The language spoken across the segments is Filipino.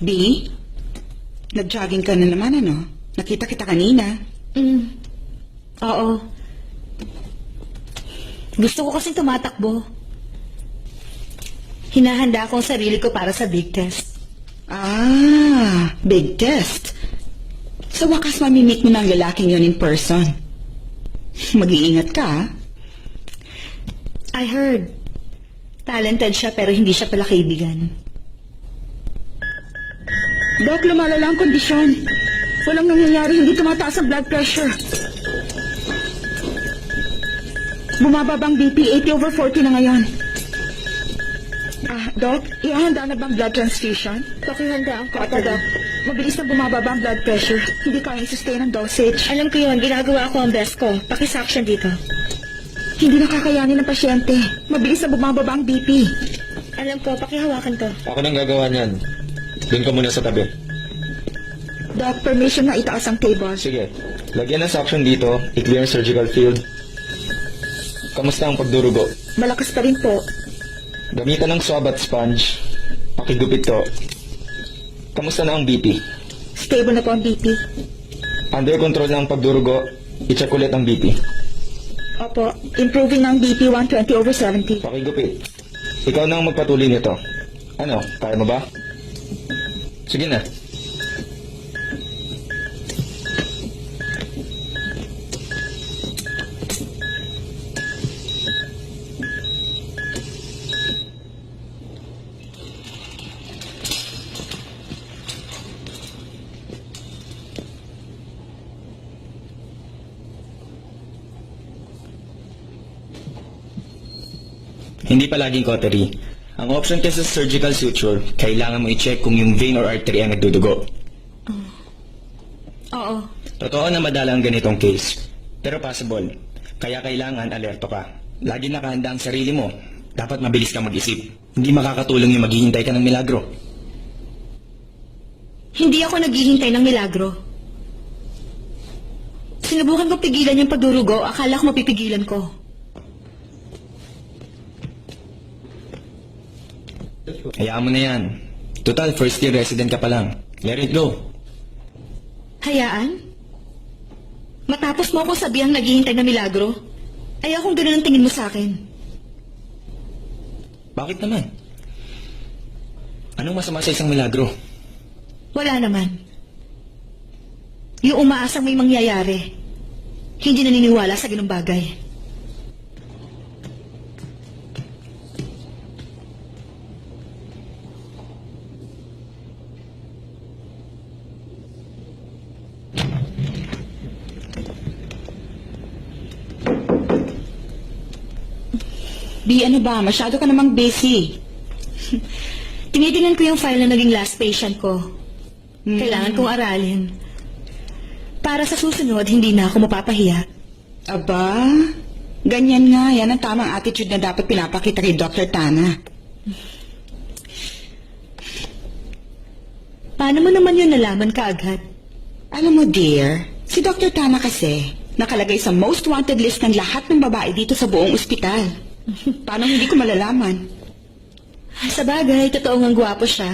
B, nag-jogging ka na naman, ano? Nakita kita kanina. Oo. Gusto ko kasing tumatakbo. Hinahanda ko ang sarili ko para sa big test. Ah, big test. Sa wakas mamimit mo ng lalaking yun in person. Mag-iingat ka, ha? I heard. Talented siya pero hindi siya pala kaibigan. Doc, lumalala ang kondisyon. Walang nangyayari, hindi tumataas ang blood pressure. Bumababa ang BP, 80/40 na ngayon. Doc, ihahanda na bang blood transfusion? Pakihanda ang Opo, Doc. Mabilis na bumababa ang blood pressure. Hindi kaya sustain ang dosage. Alam ko yun, ginagawa ko ang best ko. Pakisuction dito. Hindi nakakayanin ng pasyente. Mabilis na bumababa ang BP. Alam ko, pakihawakan to. Ako nang gagawa niyan. Doon ka muna sa tabi. Doc, permission na itaas ang table. Sige, lagyan ng suction dito, i-clear ang surgical field. Kamusta ang pagdurugo? Malakas pa rin po. Gamitan ng swab at sponge. Pakigupit to. Kamusta na ang BP? Stable na po ang BP. Under control na ang pagdurugo, i-check ulit ang BP. Opo, improving ng BP 120/70. Pakigupit. Ikaw na ang magpatuloy nito. Ano, kaya mo ba? Sige na. Hindi palaging cautery. Ang option kasi sa surgical suture, kailangan mo i-check kung yung vein or artery ang nagdudugo. Oo. Totoo na madala ang ganitong case, pero possible. Kaya kailangan alerto ka. Lagi nakahanda ang sarili mo. Dapat mabilis kang mag-isip. Hindi makakatulong yung maghihintay ka ng milagro. Hindi ako naghihintay ng milagro. Sinubukan ko pigilan yung pagdurugo, akala ko mapipigilan ko. Hayaan mo na yan. Total, first year resident ka pa lang. Let it go. Hayaan? Matapos mo akong sabihang naghihintay ng milagro, ay akong ganun ang tingin mo sa akin. Bakit naman? Anong masama sa isang milagro? Wala naman. Yung umaasang may mangyayari, hindi naniniwala sa ganung bagay. B, ano ba? Masyado ka namang busy. Tinitingnan ko yung file na naging last patient ko. Kailangan kong aralin. Para sa susunod, hindi na ako mapapahiya. Aba, ganyan nga. Yan ang tamang attitude na dapat pinapakita kay Dr. Tana. Paano mo naman yun nalaman kaagad? Alam mo, dear, si Dr. Tana kasi nakalagay sa most wanted list ng lahat ng babae dito sa buong ospital. Paano hindi ko malalaman? Sa bagay, totoo ngang gwapo siya.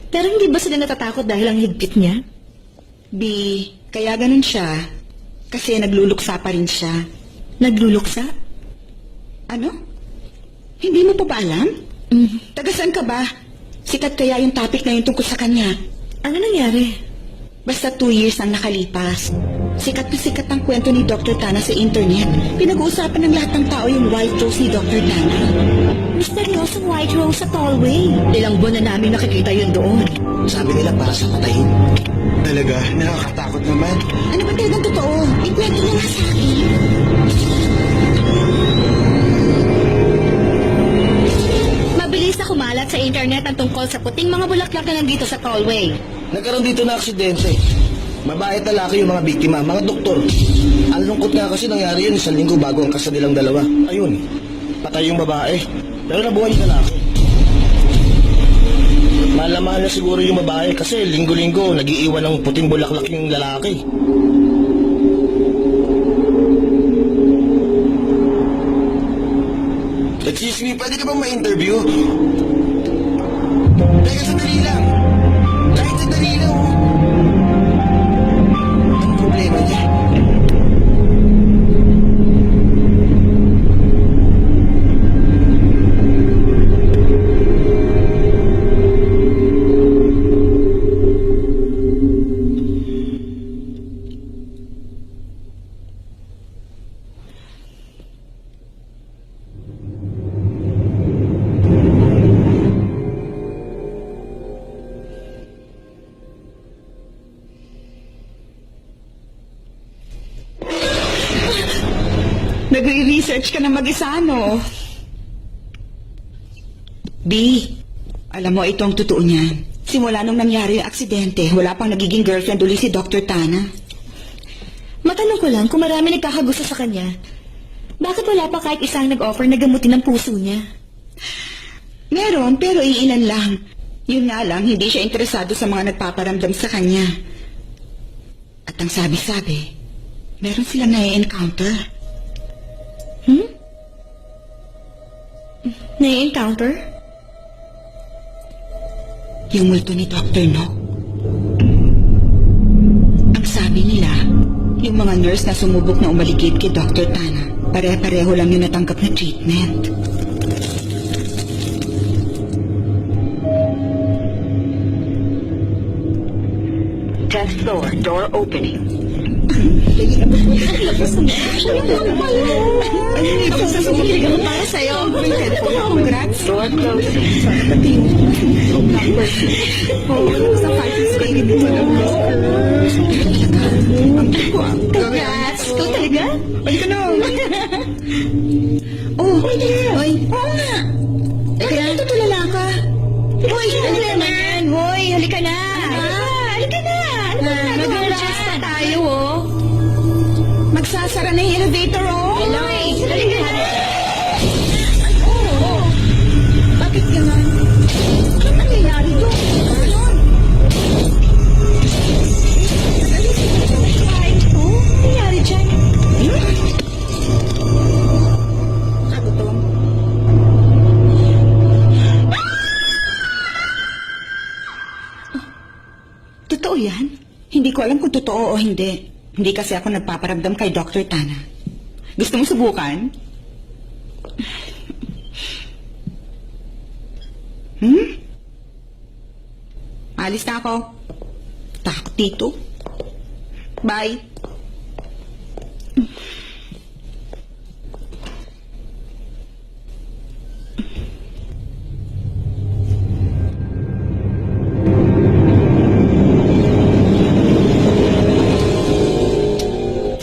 Pero hindi ba sila natatakot dahil ang higpit niya? B, kaya ganun siya. Kasi nagluluksa pa rin siya. Nagluluksa? Ano? Hindi mo pa ba alam? Taga saan ka ba? Sikat kaya yung topic na yun tungkol sa kanya. Ano nangyari? Basta 2 years ang nakalipas. Sikat na sikat ang kwento ni Dr. Tana sa internet. Pinag-uusapan ng lahat ng tao yung white rose ni Dr. Tana. Misteryosong white rose sa tollway. Ilang buwan na namin nakikita yun doon. Sabi nila para sa patayin. Talaga, nakakatakot naman. Ano ba talagang totoo? Ikwento niya nga sa akin. Mabilis na kumalat sa internet ang tungkol sa puting mga bulaklak na nandito sa tollway. Nagkaroon dito na aksidente. Babae at lalaki yung mga biktima, mga doktor. Ang lungkot nga kasi nangyari yun 1 linggo bago ang kasal nilang dalawa. Ayun, patay yung babae. Pero nabuhay yung lalaki. Mahal na siguro yung babae kasi linggo-linggo nag-iiwan ng puting bulaklak yung lalaki. Excuse me, pwede ka bang ma-interview? Teka, sandali lang. nagre-research ka na mag-isa, no? B, alam mo, itong totoo niyan. Simula nung nangyari yung aksidente, wala pang nagiging girlfriend uli si Dr. Tana. Matanong ko lang kung marami nagkakagusto sa kanya. Bakit wala pa kahit isang nag-offer na gamutin ang puso niya? Meron, pero iilan lang. Yun nga lang, hindi siya interesado sa mga nagpaparamdam sa kanya. At ang sabi-sabi, meron silang nai-encounter. Nai-encounter? Yung multo ni Dr. Nock. Ang sabi nila, yung mga nurse na sumubok na umaligid kay Dr. Tana, pare-pareho lang yung natanggap na treatment. Tenth floor, door opening. Para sa'yo. Congrats. Door closing. Sa fighting stage dito lang. Congrats! Ikaw talaga? Ay, ka na. Oh, oy. Oo nga. Bakit tutulala ka? Hoy, Ano naman? Hoy, halika na! Halika na! Ano ba Mag-relax na tayo, oh? magsasara na yung elevator, oh. Hello? Halika na! Ay, oo. Bakit ganun? Ano nangyayari doon? Ano yun? Ay, oh, ano nangyari dyan? Kagutom. Totoo yan? Hindi ko alam kung totoo o hindi. Hindi kasi ako nagpaparamdam kay Dr. Tana. Gusto mo subukan? Alis na ako. Takot dito. Bye.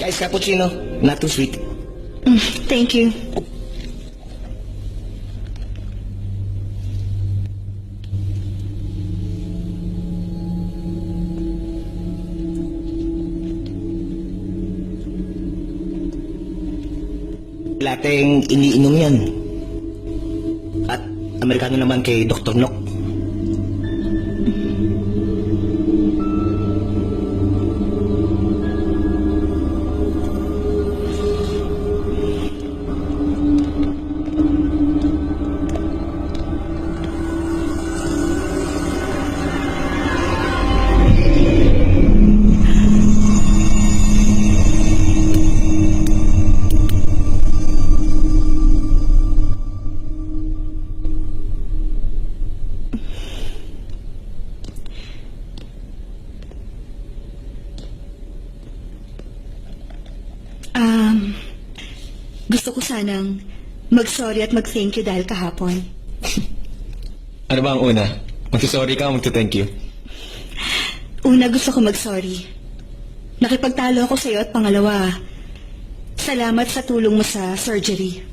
Ice cappuccino, not too sweet. Thank you. Lateng iniinom yan. At Amerikano naman kay Dr. Nock. Gusto ko sanang mag-sorry at mag-thank you dahil kahapon. Ano ba ang una? Magsasorry ka o magta-thank you? Una, gusto ko mag-sorry. Nakipagtalo ako sa'yo at pangalawa, salamat sa tulong mo sa surgery.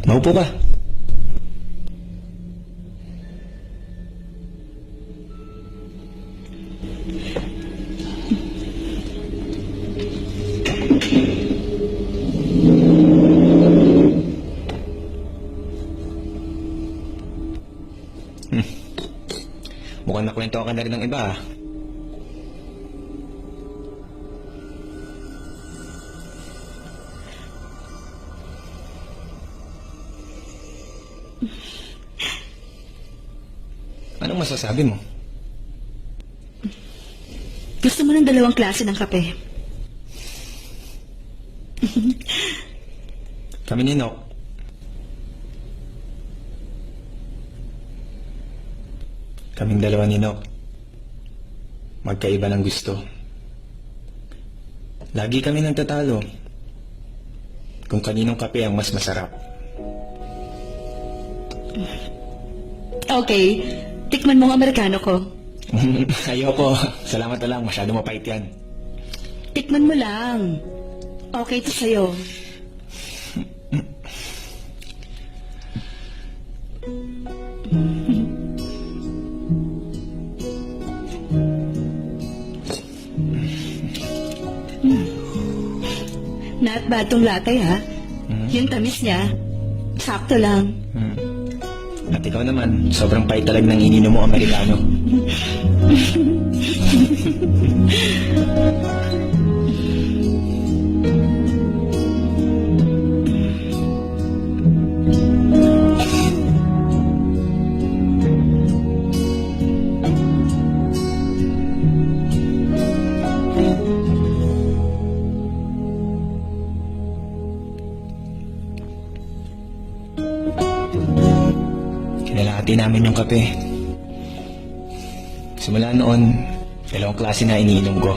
Maupo ka. Mukhang nakwento ka na rin ng iba, ah. Anong masasabi mo? Gusto mo ng 2 klase ng kape? Kami ni Nock. Kaming dalawa ni Nock. Magkaiba ng gusto. Lagi kami nagtatalo kung kaninong kape ang mas masarap. Okay, tikman mo ang Amerikano ko. Ayoko. Salamat na lang. Masyado mapait yan. Tikman mo lang. Okay to sa'yo. Not bad tong latte, ha? Yung tamis niya, sakto lang. At ikaw naman, sobrang pait talaga ng ininom mo, Amerikano. Kinalahati namin yung kape. Simula noon, 2 klase na iniinom ko.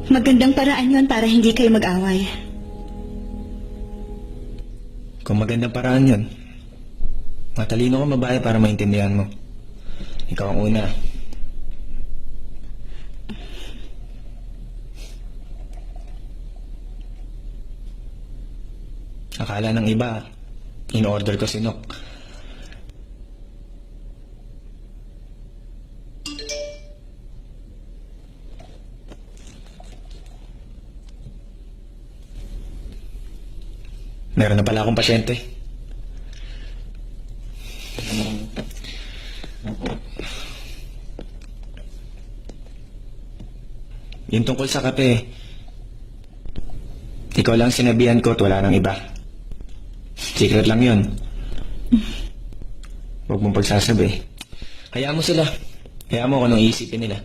Magandang paraan yon para hindi kayo mag-away. Kung magandang paraan yun, matalino ka mabahay para maintindihan mo. Ikaw ang una. Akala ng iba, in-order ko si Nok. Meron na pala akong pasyente. Yung tungkol sa kape, ikaw lang sinabihan ko at wala nang iba. Secret lang yun. Huwag mong pagsasabi. Hayaan mo sila. Hayaan mo kung anong iisipin nila.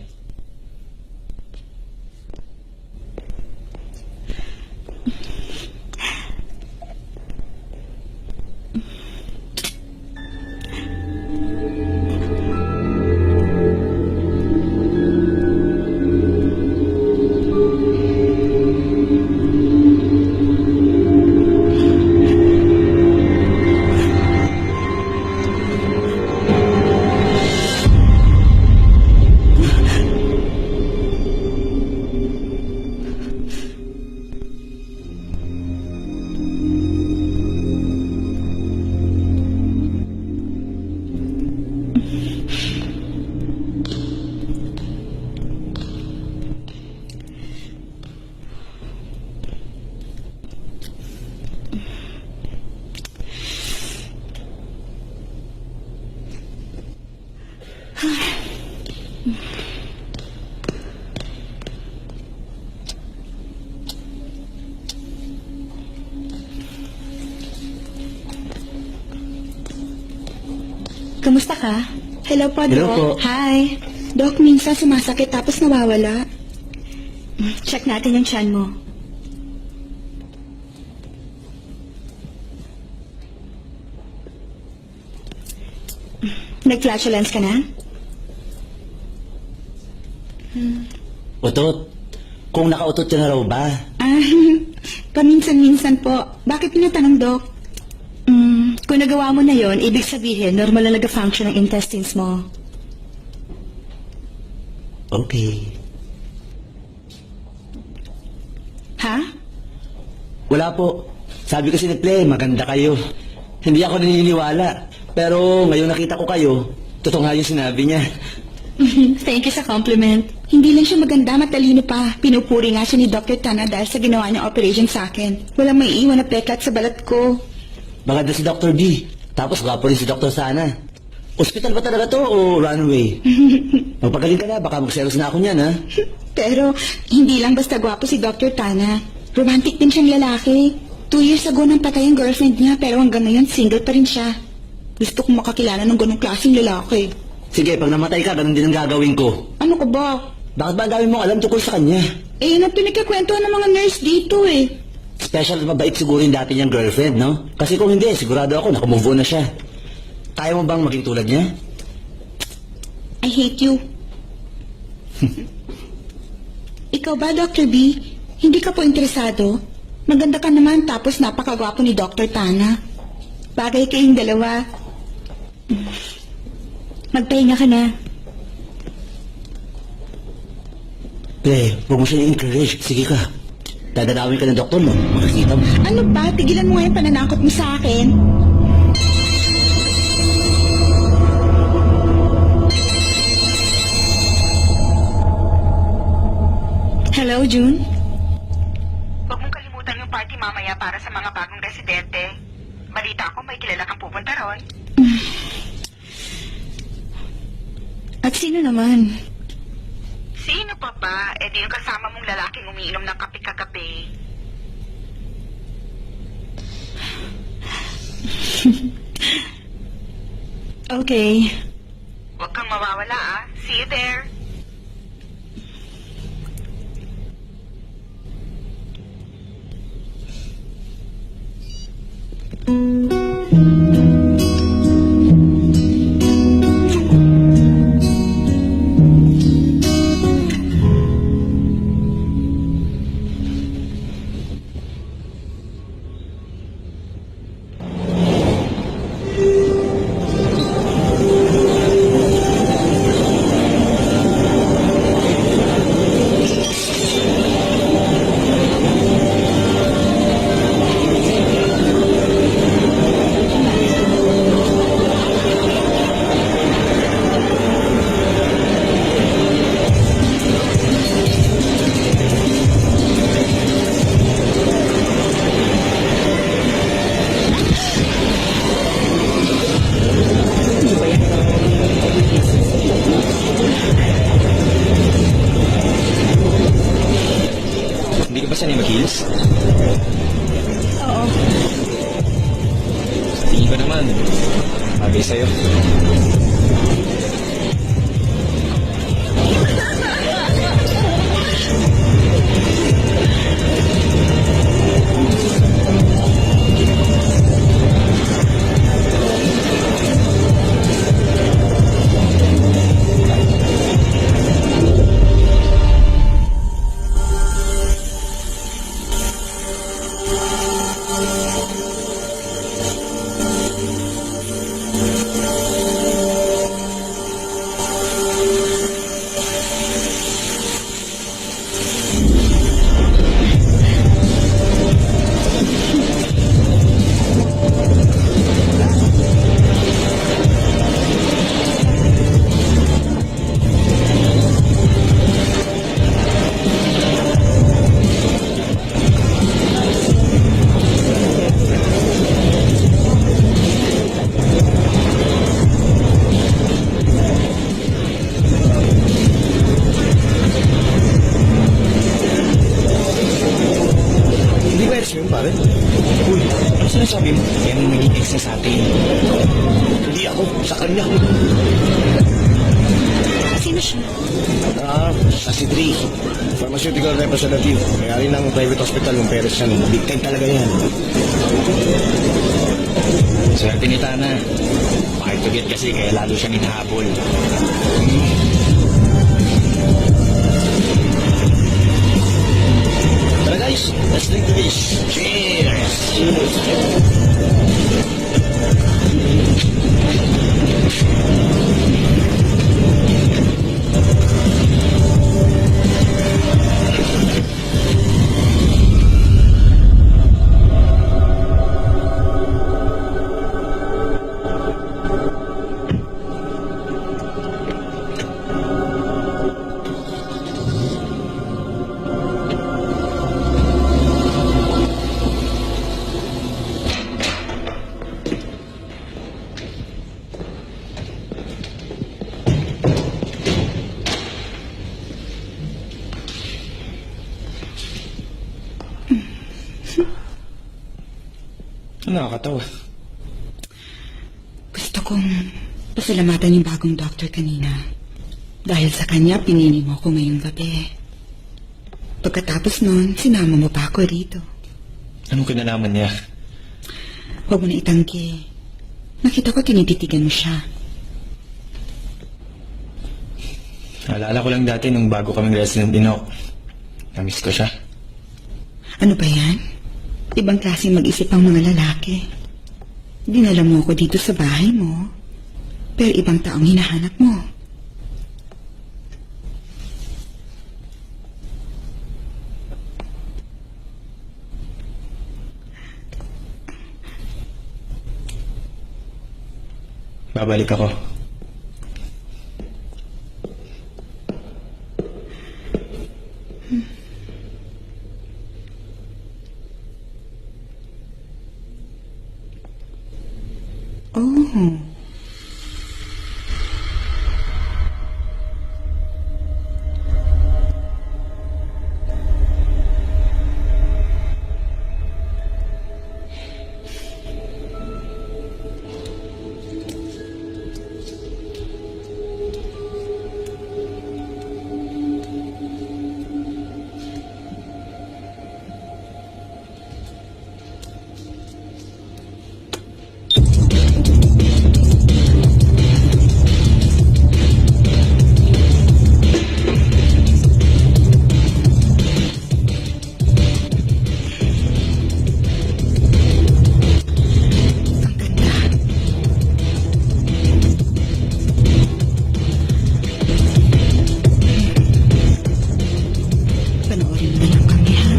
Kamusta ka? Hello po, Hello Doc. po. Hi. Doc, minsan sumasakit tapos nawawala. Check natin yung tiyan mo. Nag-flatulence ka na? Utot. Kung nakautot ka na raw ba? Ah, paminsan-minsan po. Bakit pinatanong, Doc? Kung nagawa mo na yon, ibig sabihin, normal na nag-function ang intestines mo. Okay. Ha? Wala po. Sabi kasi ni Play, maganda kayo. Hindi ako naniniwala. Pero ngayon nakita ko kayo, totoo nga yung sinabi niya. Thank you sa compliment. Hindi lang siya maganda, matalino pa. Pinupuri nga siya ni Dr. Tana dahil sa ginawa niyang operation sa akin. Walang may iwan na peklat sa balat ko. Maganda si Dr. B. Tapos gwapo rin si Dr. Sana. Hospital ba talaga to o runway? Magpagaling ka na, baka magselos na ako niyan, ha? Pero, hindi lang basta gwapo si Dr. Tana. Romantic din siyang lalaki. 2 years ago nang patay ang girlfriend niya, pero hanggang ngayon single pa rin siya. Gusto kong makakilala ng ganong klaseng lalaki. Sige, pag namatay ka, ganun din ang gagawin ko. Ano ka ba? Bakit ba ang dami mong alam tungkol sa kanya? Eh, yun ang pinagkakwentuhan ng mga nurse dito eh. Special at mabait siguro yung dati niyang girlfriend, no? Kasi kung hindi, sigurado ako, nakamove on na siya. Kaya mo bang maging tulad niya? I hate you. Ikaw ba, Dr. B? Hindi ka po interesado? Maganda ka naman tapos napakagwapo ni Dr. Tana. Bagay kayong dalawa. Magpahinga ka na. Ple, huwag mo siya i-encourage. Sige ka. Dadalawin ka ng doktor mo. Makikita mo. Ano ba? Tigilan mo nga yung pananakot mo sa akin. Hello, June? Huwag mong kalimutan yung party mamaya para sa mga bagong residente. Balita ko may kilala kang pupunta ron. At sino naman? Sino pa ba? Eh di yung kasama mong lalaking umiinom ng kape kagabi. Okay. Huwag kang mawawala ah. See you there. Hindi ka ba sanay mag-heels? Oo. Sa tingin ko naman, bagay sa'yo. Hindi ba yun, pare? Uy, ano sinasabi mo? Yan ang naging ex niya sa atin. Hindi ako, sa kanya. Sino siya? Si Dre. Pharmaceutical representative. May-ari ng private hospital ng Perez yan. Big time talaga yan. Swerte ni Tana. Pakituget kasi kaya lalo siyang hinahabol. Tara guys, let's drink to this. Cheers! Ano nakakatawa? Gusto kong pasalamatan yung bagong doctor kanina. Dahil sa kanya, pinili mo ako ngayong gabi. Pagkatapos nun, sinama mo pa ako rito. Anong kinalaman niya? Huwag mo na itanggi. Nakita ko tinititigan mo siya. Alala ko lang dati nung bago kaming resident dinok. Namiss ko siya. Ano ba yan? Ibang klaseng mag-isip ang mga lalaki. Dinala mo ako dito sa bahay mo. Pero ibang taong hinahanap mo. Babalik ako. Oh. Panoorin mo na lang kami, ha?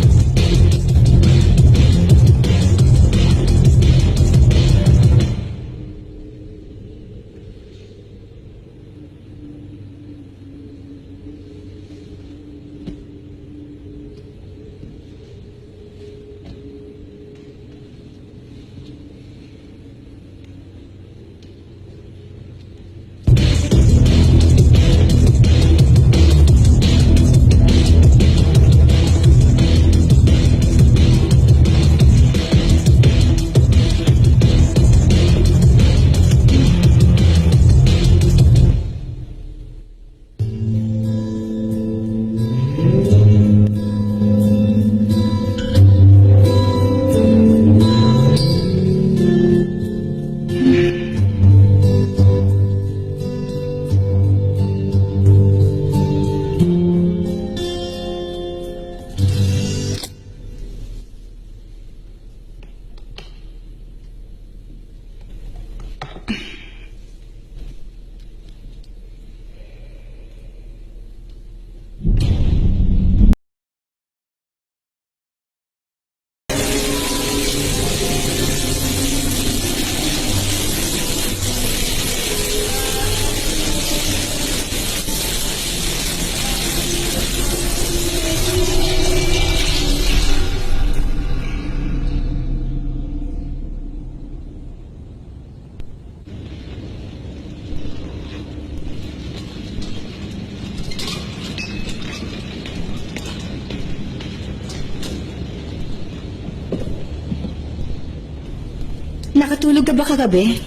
Nakatulog ka ba kagabi?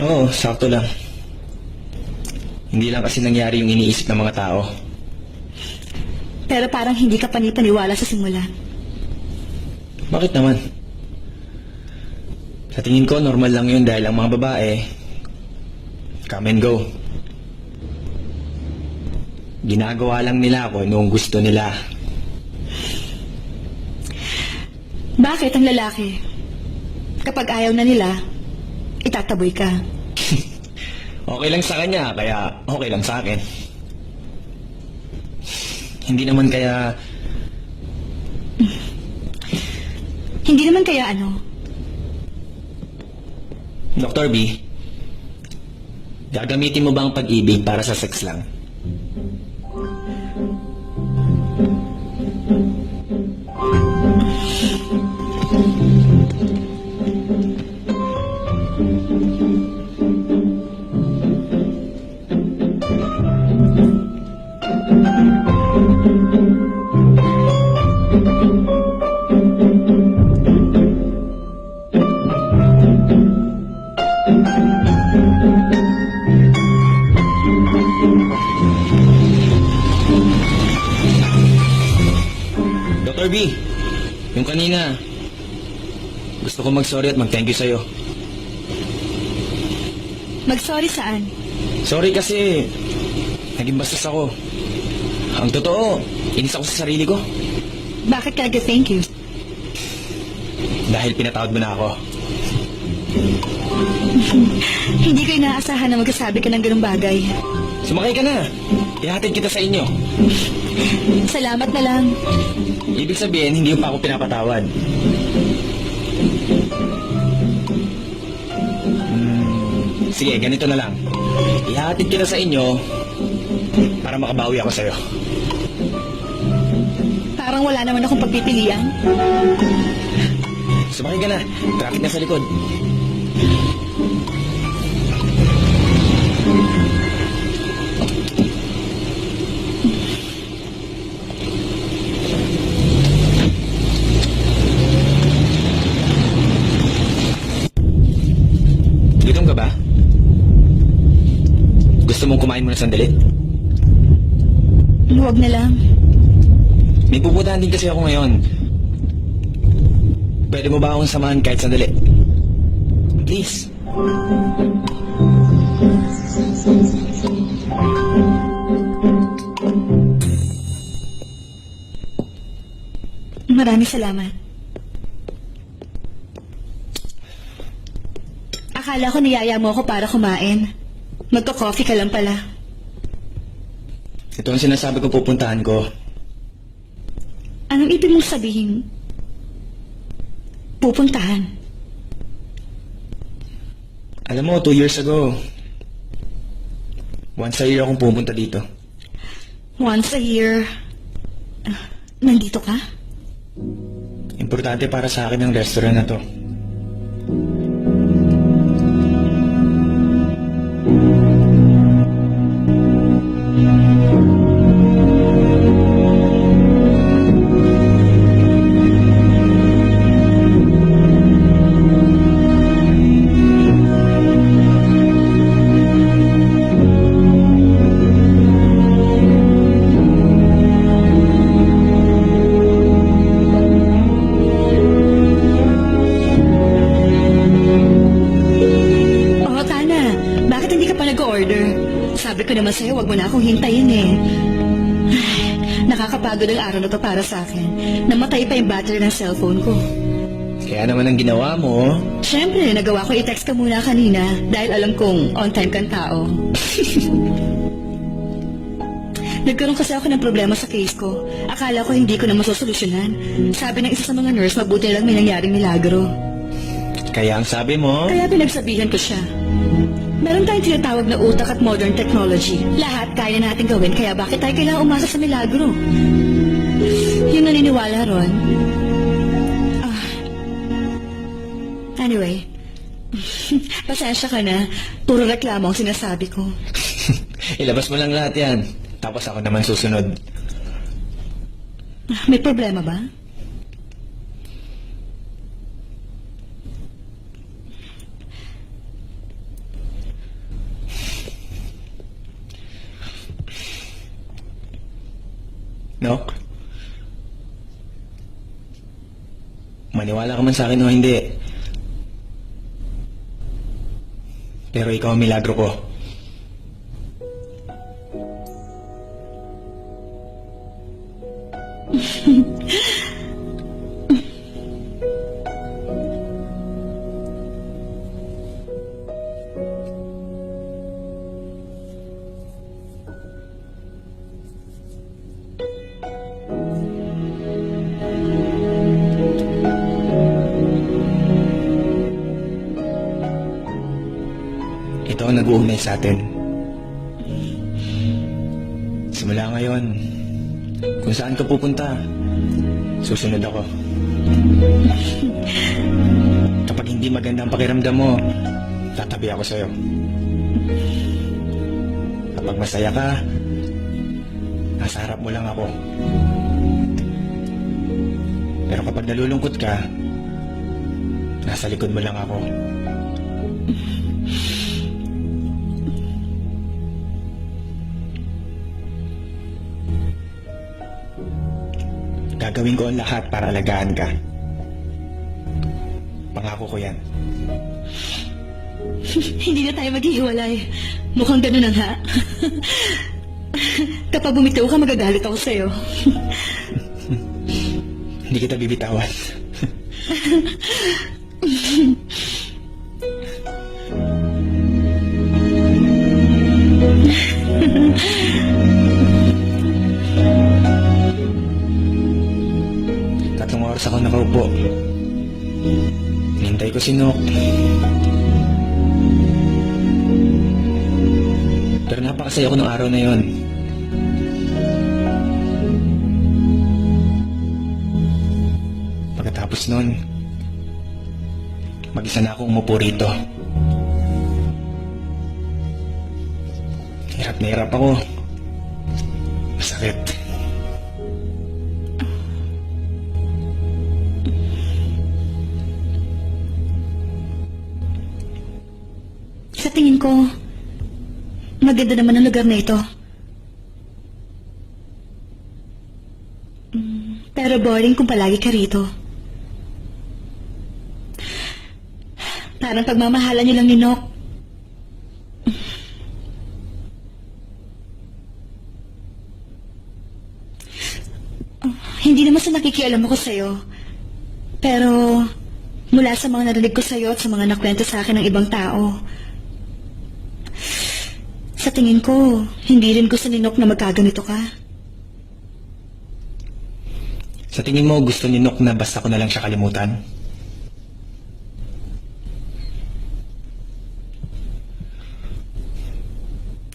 Oo, sakto lang. Hindi lang kasi nangyari yung iniisip ng mga tao. Pero parang hindi ka panipaniwala sa simula. Bakit naman? Sa tingin ko, normal lang yun dahil ang mga babae, come and go. Ginagawa lang nila ako noong gusto nila. Bakit ang lalaki? Kapag ayaw na nila, itataboy ka. Okay lang sa kanya, kaya okay lang sa akin. Hindi naman kaya... Hindi naman kaya ano? Dr. B, gagamitin mo ba ang pag-ibig para sa sex lang? Dr. B, yung kanina, gusto ko mag-sorry at mag-thank you sa'yo. Mag-sorry saan? Sorry kasi naging bastos ako. Ang totoo, inis ako sa sarili ko. Bakit ka nag-thank you? Dahil pinatawad mo na ako. Hindi ko inaasahan na magsasabi ka ng ganung bagay. Sumakay ka na. Ihatid kita sa inyo. Salamat na lang. Ibig sabihin, hindi pa ako pinapatawad. Sige, ganito na lang. Ihatid kita sa inyo para makabawi ako sa'yo. Parang wala naman akong pagpipilian. Sumakay ka na. Traffic na sa likod. Gutom ka ba? Gusto mong kumain muna sandali? Huwag na lang. May pupuntahan din kasi ako ngayon. Pwede mo ba akong samahan kahit sandali? Please. Maraming salamat. Akala ko niyaya mo ako para kumain. Magko-coffee ka lang pala. Ito ang sinasabi ko pupuntahan ko. Anong ibig mong sabihin? Pupuntahan. Alam mo, 2 years ago, once a year akong pupunta dito. Once a year. Nandito ka? Importante para sa akin ang restaurant na to. Oo, Tana. Bakit hindi ka pa nag-order? Sabi ko naman sa'yo, wag mo na akong hintayin eh. Ay, nakakapagod ang araw na to para sa akin. Namatay pa yung battery ng cellphone ko. Kaya naman ang ginawa mo, Siyempre, nagawa ko i-text ka muna kanina dahil alam kong on-time kang tao. Nagkaroon kasi ako ng problema sa case ko. Akala ko hindi ko na masosolusyonan. Sabi ng isa sa mga nurse, mabuti lang may nangyaring milagro. kaya ang sabi mo, Kaya pinagsabihan ko siya. Meron tayong tinatawag na utak at modern technology. Lahat kaya natin gawin, kaya bakit tayo kailangan umasa sa milagro? Yung naniniwala ron. Anyway, pasensya ka na. Puro reklamo ang sinasabi ko. ilabas mo lang lahat yan. Tapos ako naman susunod. May problema ba? Nok? Maniwala ka man sa akin o hindi. Pero ikaw ang milagro ko. Ito ang nag-uugnay sa atin. Simula ngayon, kung saan ka pupunta, susunod ako. Kapag hindi maganda ang pakiramdam mo, tatabi ako sa'yo. Kapag masaya ka, nasa harap mo lang ako. Pero kapag nalulungkot ka, nasa likod mo lang ako. Gagawin ko ang lahat para alagaan ka. Pangako ko yan. Hindi na tayo maghihiwalay. Mukhang ganun ang ha. Kapag bumitaw ka, magagalit ako sa'yo. Hindi kita bibitawan. Tatlong oras ako nakaupo. Hinintay ko si Nok. Pero napakasaya ko ng araw na yon. Pagkatapos nun, mag-isa na ako umupo rito. Hirap na hirap ako. Masakit. Sa tingin ko, maganda naman ang lugar na ito. Pero boring kung palagi ka rito. Parang pagmamahalan niyo lang ni Nok. Hindi naman sa nakikialam ako sa'yo. Pero mula sa mga narinig ko sa'yo at sa mga nakwento sa akin ng ibang tao, sa tingin ko, hindi rin gusto ni Nok na magkaganito ka. Sa tingin mo, gusto ni Nok na basta ko na lang siya kalimutan?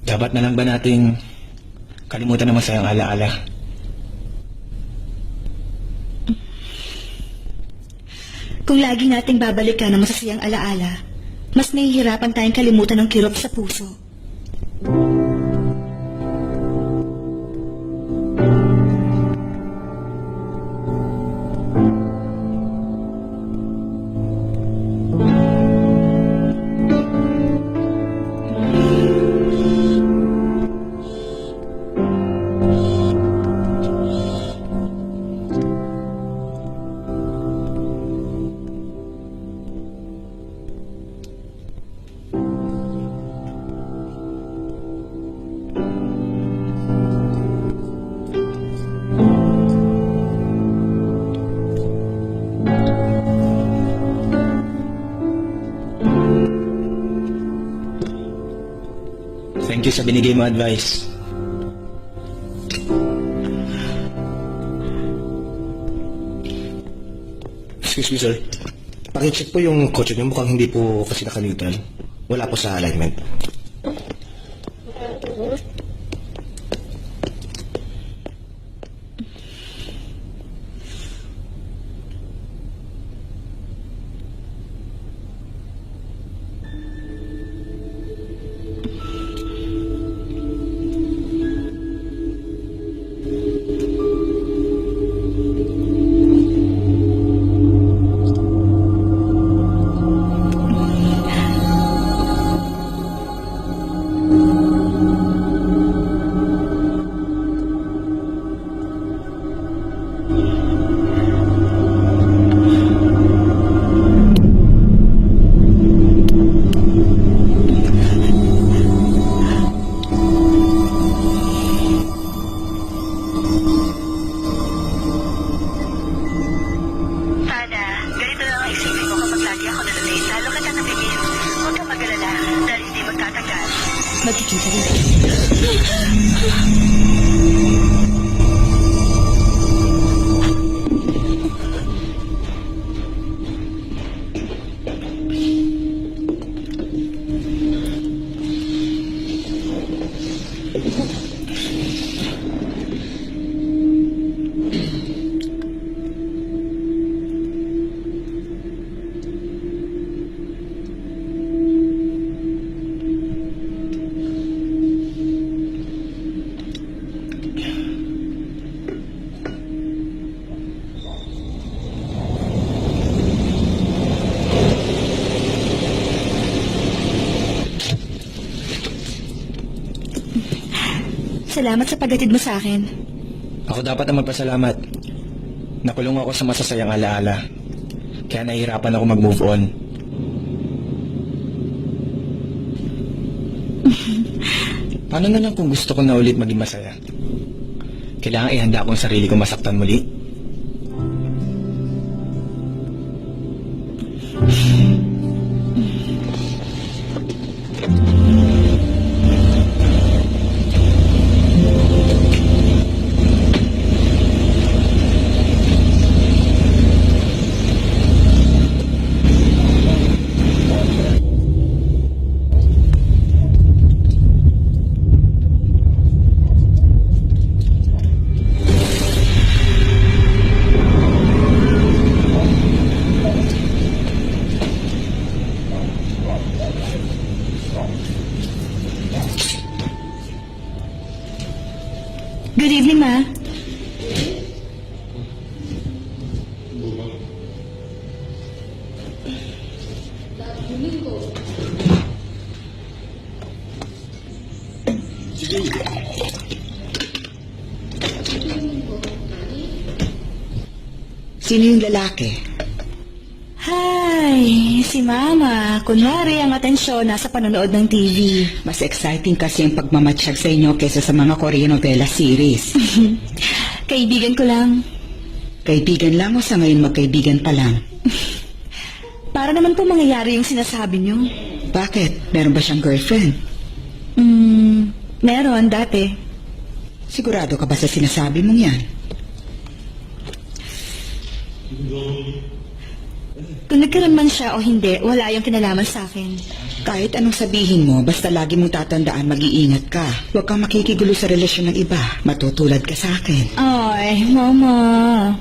Dapat na lang ba nating kalimutan ang masayang alaala? Kung lagi nating babalikan ang masasayang alaala, mas nahihirapan tayong kalimutan ng kirot sa puso. Thank you sa binigay mo advice. Excuse me, sir. Pakicheck po yung kotse niyo. Mukhang hindi po kasi nakalitan. Wala po sa alignment. Magkikita rin tayo. Salamat sa paghatid mo sa akin. Ako dapat ang magpasalamat. Nakulong ako sa masasayang alaala. Kaya nahihirapan ako mag-move on. Paano na lang kung gusto ko na ulit maging masaya? Kailangan ihanda ko ang sarili ko masaktan muli? Saglim, ah. Sino yung lalaki? Hi, si Mama. Kunwari ang atensyon nasa panonood ng TV. Mas exciting kasi yung pagmamatsyag sa inyo kaysa sa mga Korean novela series. Kaibigan ko lang. Kaibigan lang o sa ngayon magkaibigan pa lang? Para naman po mangyayari yung sinasabi niyo. Bakit? Meron ba siyang girlfriend? Meron dati. Sigurado ka ba sa sinasabi mong yan? Kung nagkaroon man siya o hindi, wala yung kinalaman sa akin. Kahit anong sabihin mo, basta lagi mong tatandaan mag-iingat ka. Huwag kang makikigulo sa relasyon ng iba. Matutulad ka sa akin. Ay, Mama.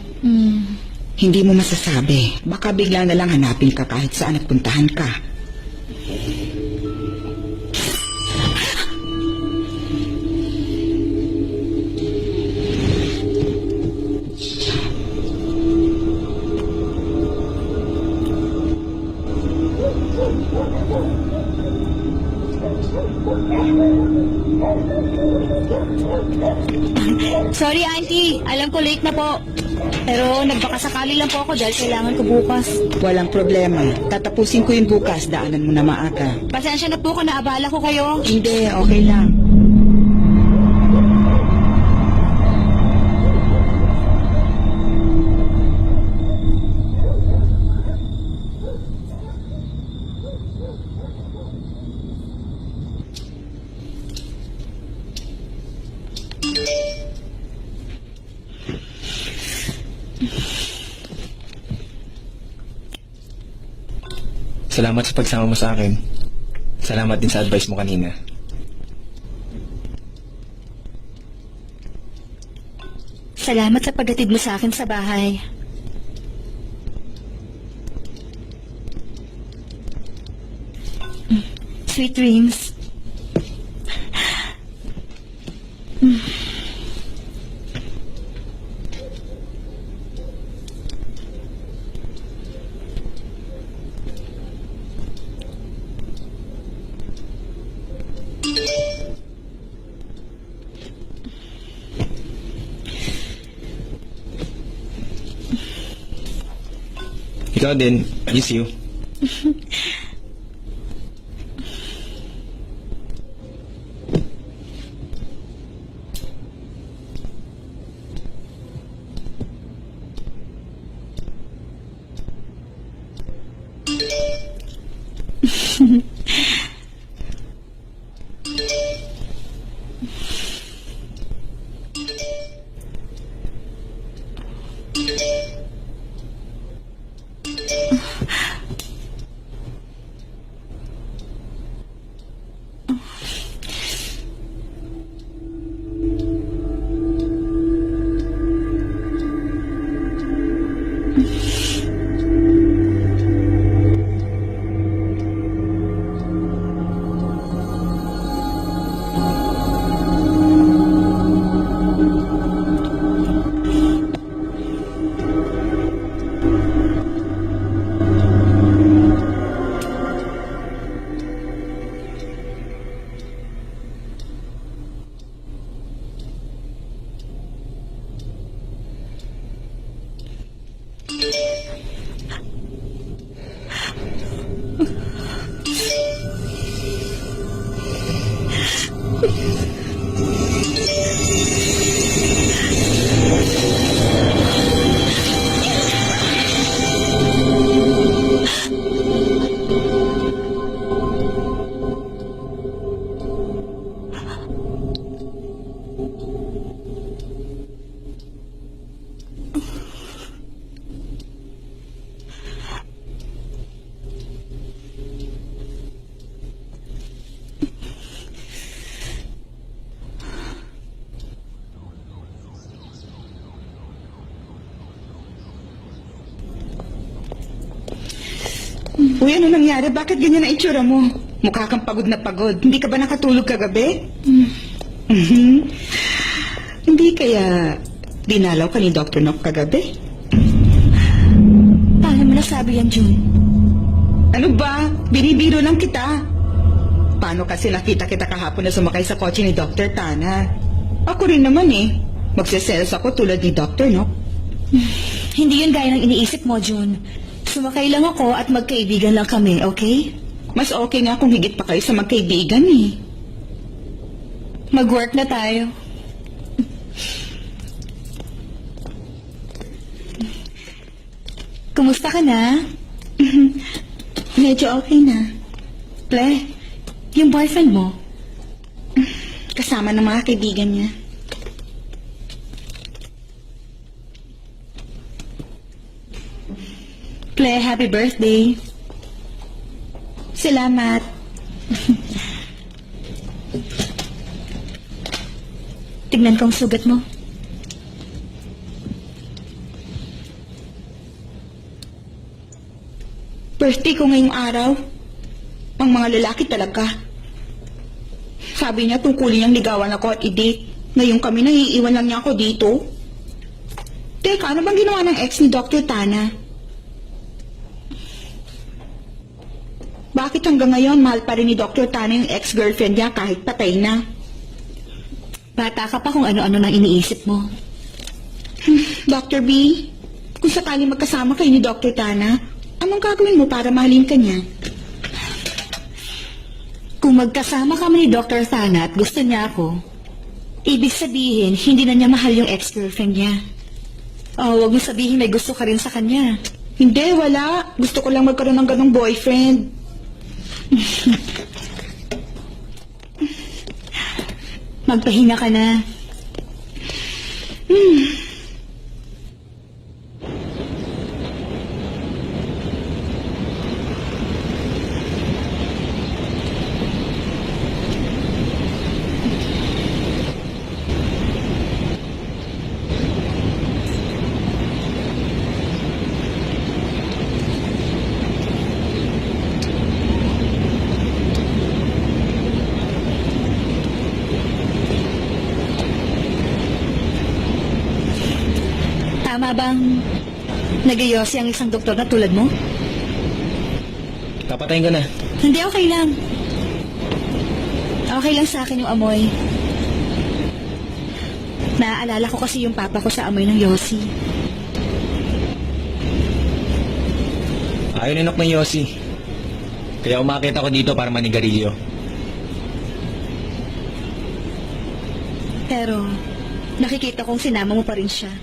Hindi mo masasabi. Baka bigla na lang hanapin ka kahit saan at puntahan ka. Sorry, Auntie. Alam ko late na po. Pero nagbakasakali lang po ako dahil kailangan ko bukas. Walang problema. Tatapusin ko yun bukas. Daanan mo na maaga. Pasensya na po kung naabala ko kayo. Hindi, okay lang. Salamat sa pagsama mo sa akin. Salamat din sa advice mo kanina. Salamat sa paghatid mo sa akin sa bahay. Sweet dreams. Ikaw din. Miss you. Uy, ano nangyari? Bakit ganyan ang itsura mo? Mukha kang pagod na pagod. Hindi ka ba nakatulog kagabi? Mhm. Hindi Hindi kaya dinalaw ka ni Dr. Nock kagabi? Paano mo nasabi yan, June? Ano ba? Binibiro lang kita. Paano kasi nakita kita kahapon na sumakay sa kotse ni Dr. Tana? Ako rin naman eh. Magsiselos ako tulad ni Dr. Nock. Hindi yun gaya ng iniisip mo, June. Sumakay lang ako at magkaibigan lang kami, okay? Mas okay nga kung higit pa kayo sa magkaibigan eh. Mag-work na tayo. Kumusta ka na? Medyo okay na. Ple, yung boyfriend mo? Kasama ng mga kaibigan niya. Ple, happy birthday. Salamat. Tignan ko ang sugat mo. Birthday ko ngayong araw. Ang mga lalaki talaga. Sabi niya tungkulin niyang ligawan ako at i-date. Ngayon kami naiiwan lang niya ako dito. Teka, ano bang ginawa ng ex ni Dr. Tana? Bakit hanggang ngayon mahal pa rin ni Dr. Tana yung ex-girlfriend niya kahit patay na? Bata ka pa kung ano-ano nang iniisip mo. Dr. B, kung sakali magkasama kayo ni Dr. Tana, anong gagawin mo para mahalin ka niya? Kung magkasama kami ni Dr. Tana at gusto niya ako, ibig sabihin, hindi na niya mahal yung ex-girlfriend niya. Oh, wag mo sabihin may gusto ka rin sa kanya. Hindi, wala. Gusto ko lang magkaroon ng ganong boyfriend. Magpahinga ka na. Tama bang nag-iyosi ang isang doktor na tulad mo? Papatayin ko na. Hindi, okay lang. Okay lang sa akin yung amoy. Naaalala ko kasi yung papa ko sa amoy ng yosi. Ayaw ninok ng Yossi. Kaya umakit ako dito para manigarilyo. Pero, nakikita kong sinama mo pa rin siya.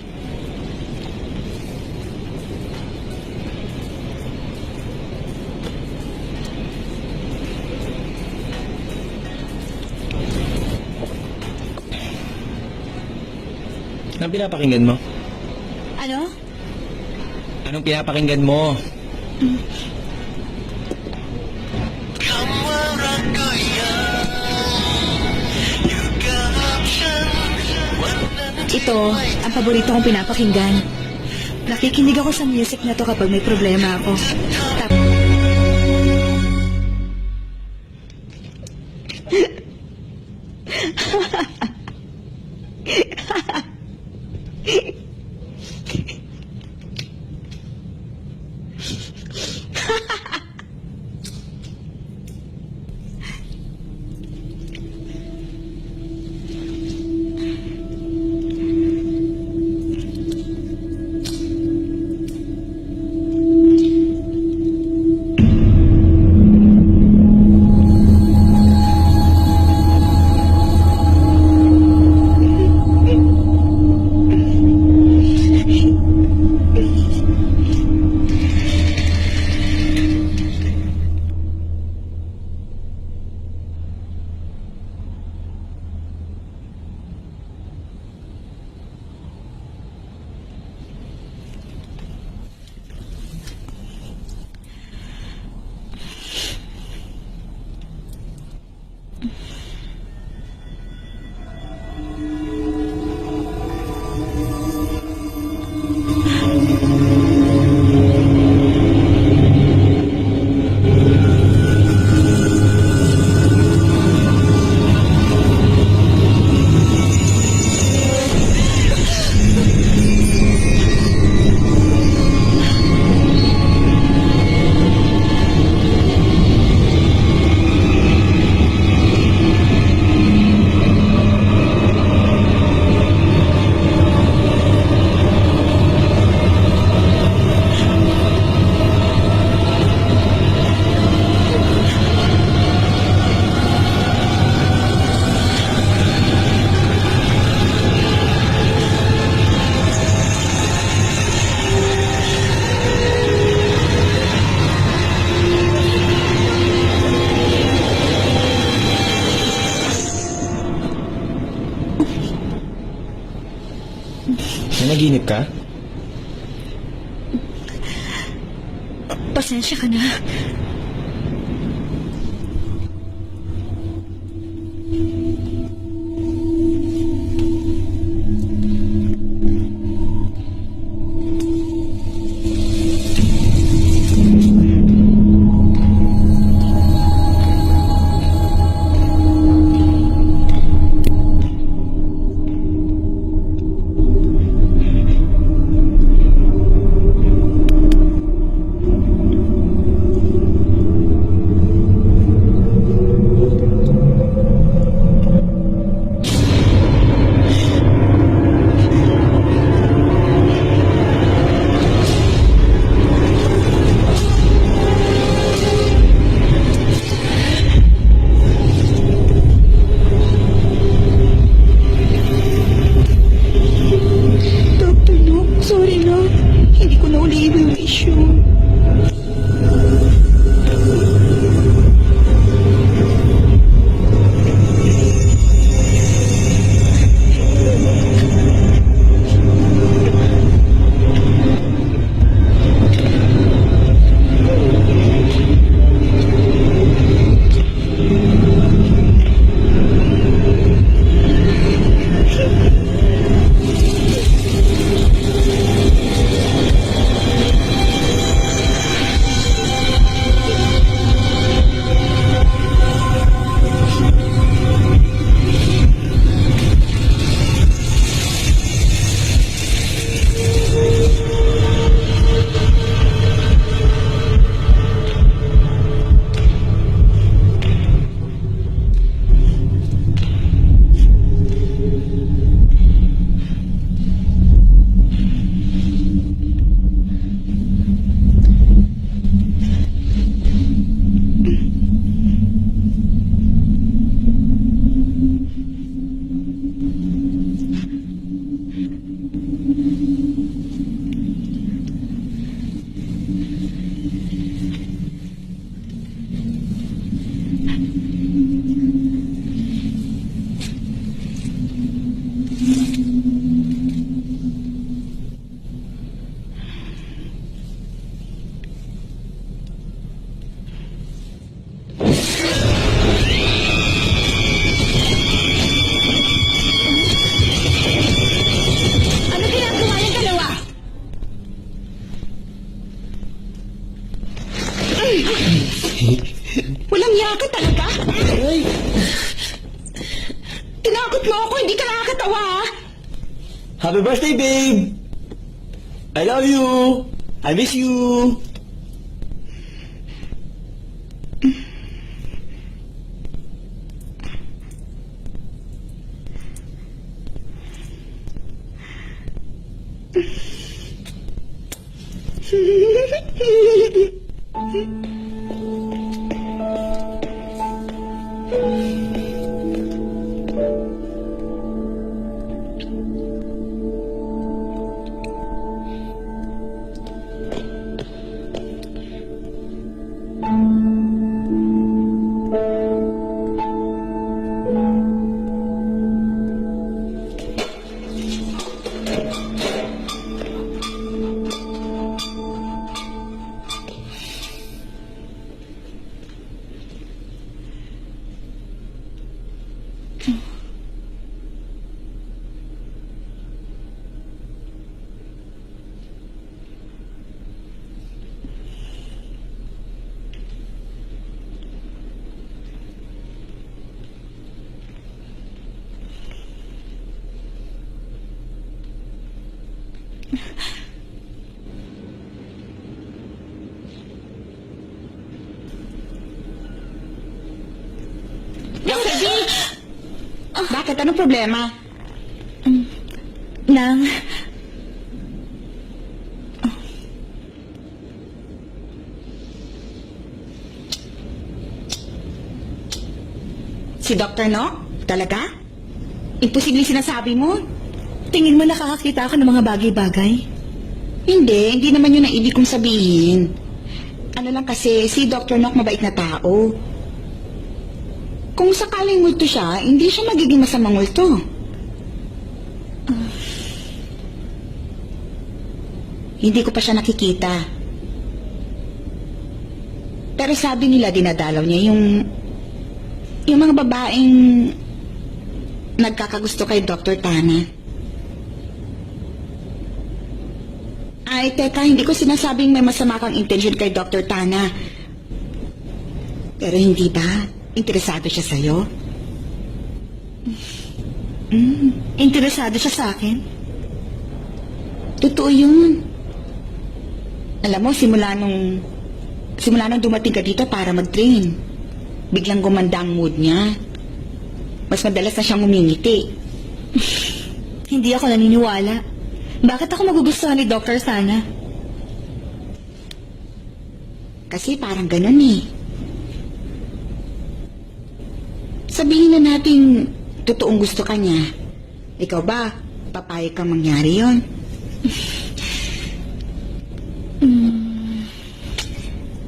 Anong pinapakinggan mo? Ano? Anong pinapakinggan mo? Ito, ang paborito kong pinapakinggan. Nakikinig ako sa music na to kapag may problema ako. Nanaginip ka? Pasensya ka na. Dr. Nook, sorry na. Hindi ko na uli i-wish yun. Ano ginagawa yung dalawa? Walang yaka talaga? Tinakot mo ako, hindi ka nakakatawa ha? Happy birthday, babe! I love you! I miss you! Dr. V! Bakit? Anong problema? Nang, Si Dr. Nook? Talaga? Imposible sinasabi mo? tingin mo nakakakita ako ng mga bagay-bagay? Hindi naman yun ang ibig kong sabihin. Ano lang kasi, si Dr. Nook mabait na tao. Kung sakaling multo siya, hindi siya magiging masamang multo. Hindi ko pa siya nakikita. Pero sabi nila dinadalaw niya yung mga babaeng nagkakagusto kay Dr. Tana. Ay, teka, hindi ko sinasabing may masama kang intention kay Dr. Tana. Pero hindi ba? Interesado siya sa'yo? Interesado siya sa akin? Totoo yun. Alam mo, simula nung dumating ka dito para mag-train, biglang gumanda ang mood niya. Mas madalas na siyang umingiti. Hindi ako naniniwala. Bakit ako magugustuhan ni Dr. Sana? Kasi parang ganun eh. Sabihin na natin, totoong gusto ka niya. Ikaw ba, papayag kang mangyari yon?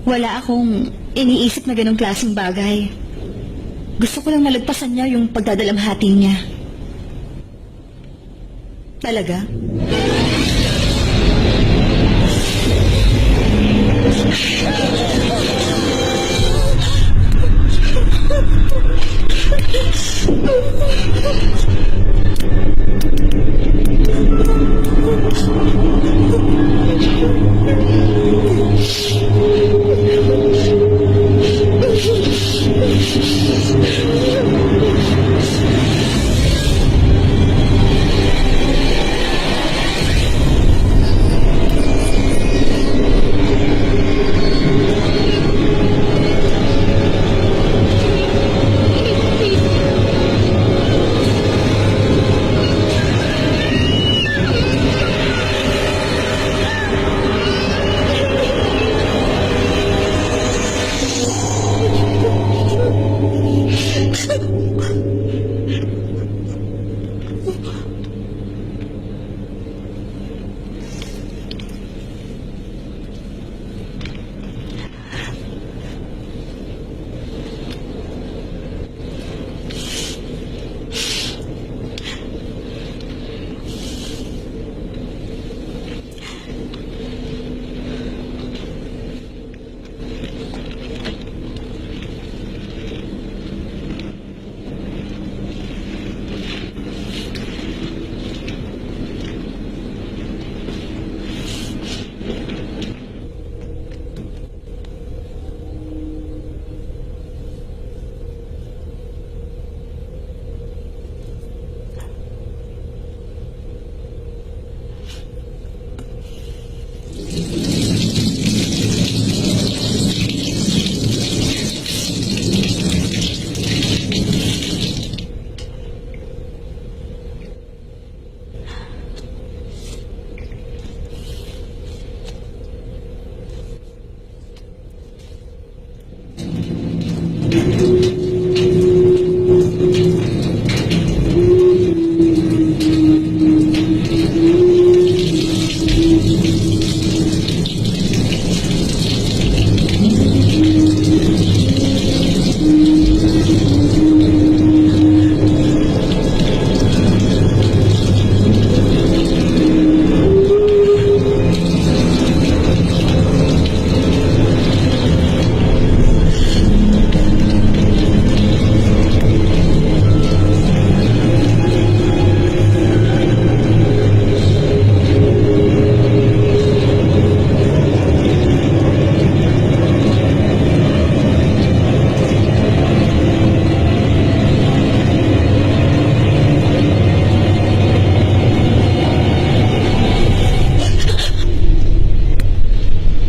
Wala akong iniisip na ganong klaseng bagay. Gusto ko lang malagpasan niya yung pagdadalamhati niya. Talaga?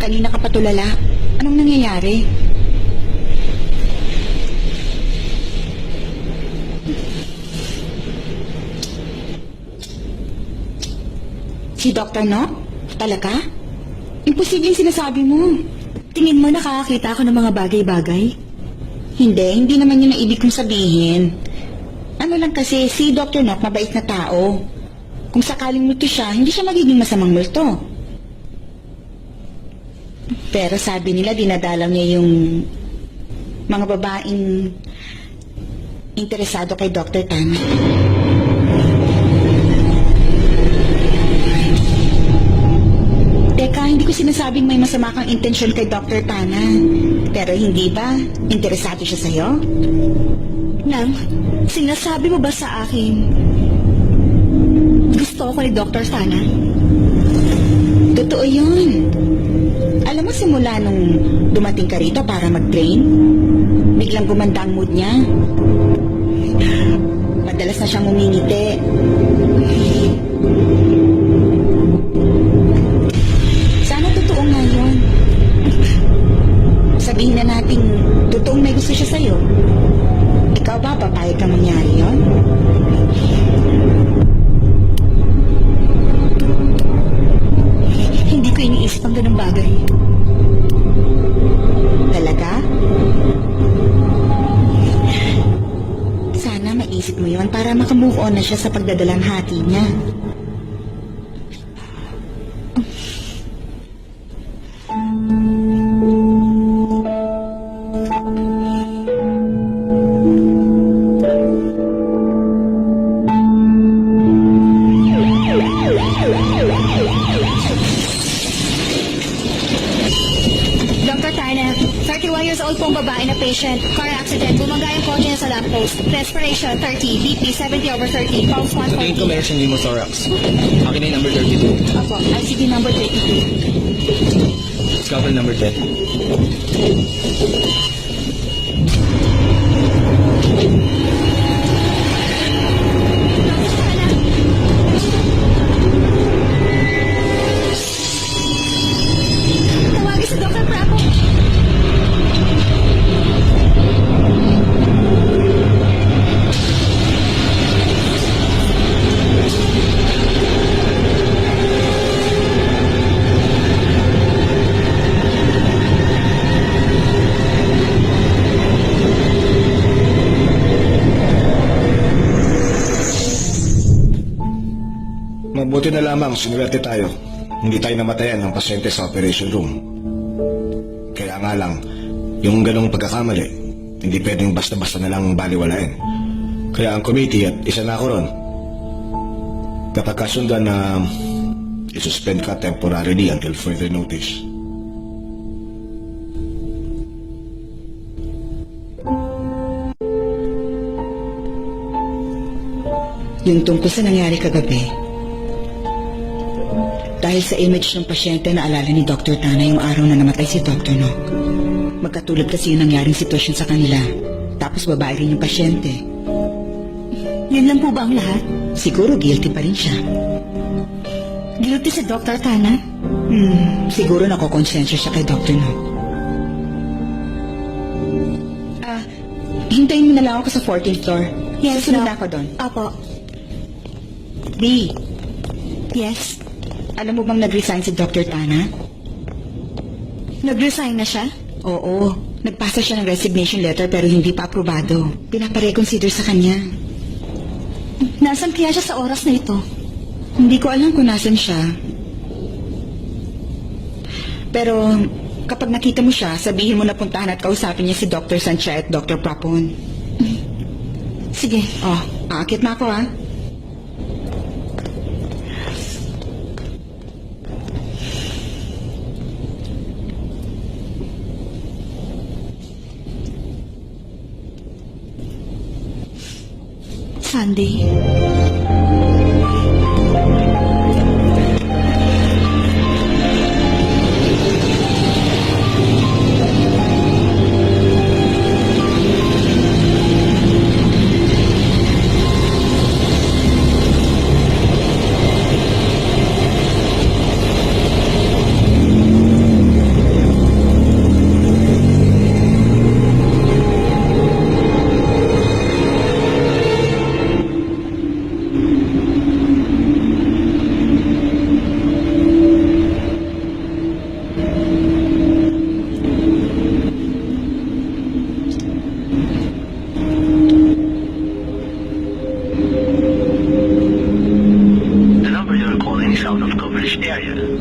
Kanina ka pa tulala. Anong nangyayari? Si Dr. No? Talaga? Imposibleng sinasabi mo. Tingin mo nakakakita ako ng mga bagay-bagay? Hindi naman yun ang ibig kong sabihin. Ano lang kasi, si Dr. Nock mabait na tao. Kung sakaling multo siya, hindi siya magiging masamang multo. Pero sabi nila, dinadalaw niya yung mga babaeng interesado kay Dr. Tan. sinasabing may masama kang intensyon kay Dr. Tana. Pero hindi ba? Interesado siya sa'yo? Nang, sinasabi mo ba sa akin gusto ko ni Dr. Sana? Totoo yun. Alam mo, simula nung dumating ka rito para mag-train, biglang gumanda ang mood niya. Madalas na siyang umingiti. Sana totoo nga yun. Sabihin na natin, totoong may gusto siya sa'yo. Ikaw ba, papayag ka mangyari yun? Hindi ko iniisip ang ganung bagay. Talaga? Sana maisip mo yon para makamove on na siya sa pagdadalang hati niya. Dr. Tana, 31 years old pong babae na patient. Car accident. Bumangga yung kotse niya sa lamppost. Respiration 30. BP 70/30. Pulse Sa tingin ko 140. meron siyang pneumothorax. Akin na yung number 32. Opo, ICD number 32. Scalpel number 10. Tawagin si Dr. Bravo. Mabuti na lamang sinuwerte tayo. Hindi tayo namatayan ng pasyente sa operation room. Kaya nga lang, yung ganong pagkakamali, hindi pwedeng basta-basta na lang baliwalain. Kaya ang committee at isa na ako ron, kapag kasundan na isuspend ka temporarily until further notice. Yung tungkol sa nangyari kagabi, dahil sa image ng pasyente na alala ni Dr. Tana yung araw na namatay si Dr. Nock. Magkatulad kasi yung nangyaring sitwasyon sa kanila. Tapos babae rin yung pasyente. Yun lang po ba ang lahat? Siguro guilty pa rin siya. Guilty si Dr. Tana? Siguro nakokonsensya siya kay Dr. Nock. Hintayin mo na lang ako sa 14th floor. Susunod na ako doon. Apo. B, Yes. alam mo bang nag-resign si Dr. Tana? Nag-resign na siya? Oo. Nagpasa siya ng resignation letter pero hindi pa aprobado. Pinapareconsider sa kanya. Nasaan kaya siya sa oras na ito? Hindi ko alam kung nasan siya. Pero kapag nakita mo siya, sabihin mo na puntahan at kausapin niya si Dr. Sancha at Dr. Prapon. Sige. Oh, aakit na ako, ha? Sunday. The number you're calling is out of coverage area.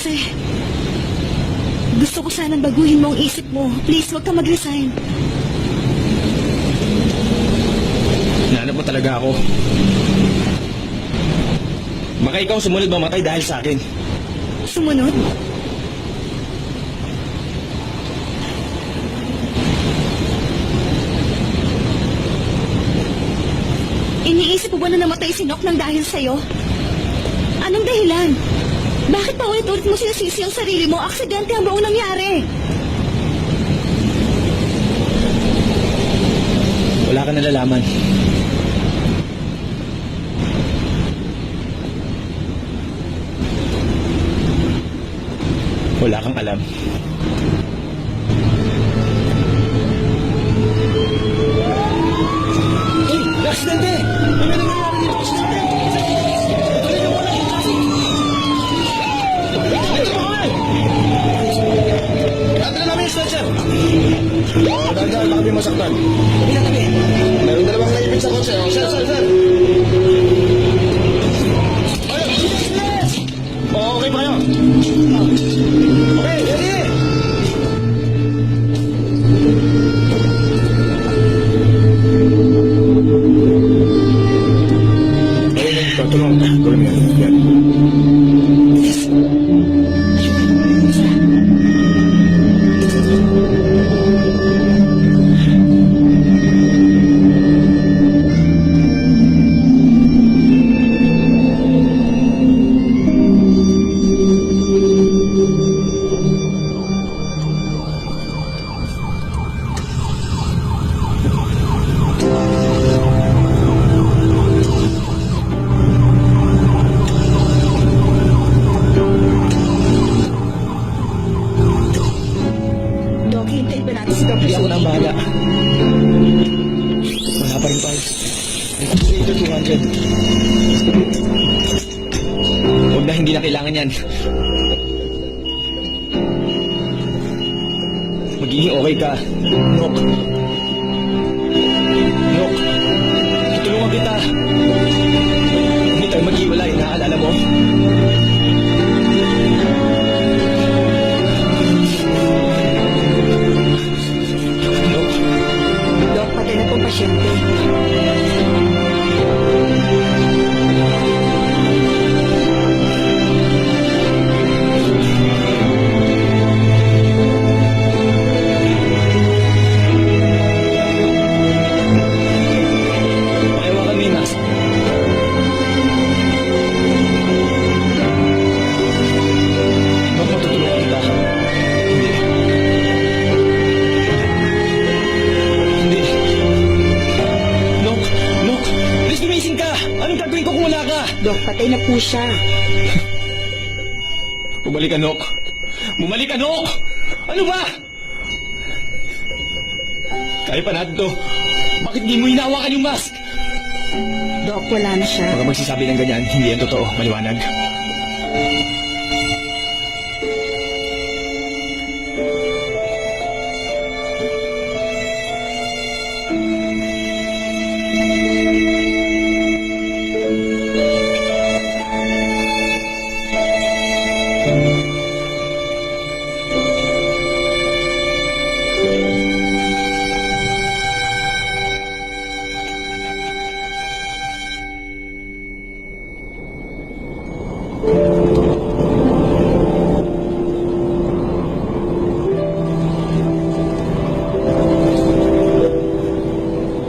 Jose, gusto ko sanang baguhin mo ang isip mo. Please, huwag ka mag-resign. Hinahanap mo talaga ako. Baka ikaw sumunod mamatay dahil sa akin. Sumunod? Iniisip mo ba na namatay si Nok nang dahil sa'yo? Anong dahilan? Bakit pa ulit-ulit mo sinasisi ang sarili mo? Aksidente ang buong nangyari. Wala ka nalalaman. Wala kang alam. Hey, aksidente! Ano na nangyari dito sa sasakyan? Tuloy na muna yung traffic! Ito mo nga! Adala namin yung stretcher! Dahan-dahan, baka may masaktan. Tabi na, tabi. Meron dalawang naipit sa kotse. Oh, sir, sir, sir! Ayun, bilis, bilis! Oh, okay pa kayo? Okay, ready? Ayun, tulungan ka. Gawin mo yan. Yan. Dok, hintayin ba natin si Dr. Hindi ako na ang Sophie? bahala. Wala pa rin pals. Ito 200. Huwag na, hindi na kailangan yan. Magiging okay ka. Nok. Nok. Tutulungan kita. Hindi tayo maghiwalay, naaalala mo? Nok. Dok, patay na pong pasyente. Pakihawakan mo yung mask. Nok, matutulungan kita. Hindi. Hindi. Nok! Nok! Please, gumising ka! Anong gagawin ko kung wala ka? Dok, patay na po siya. Bumalik ka, Nok! Bumalik ka, Nok! Ano ba? Kaya pa natin to. Bakit di mo hinawakan yung mask? Dok, wala na siya. Huwag kang magsasabi ng ganyan. Hindi yan totoo. Maliwanag.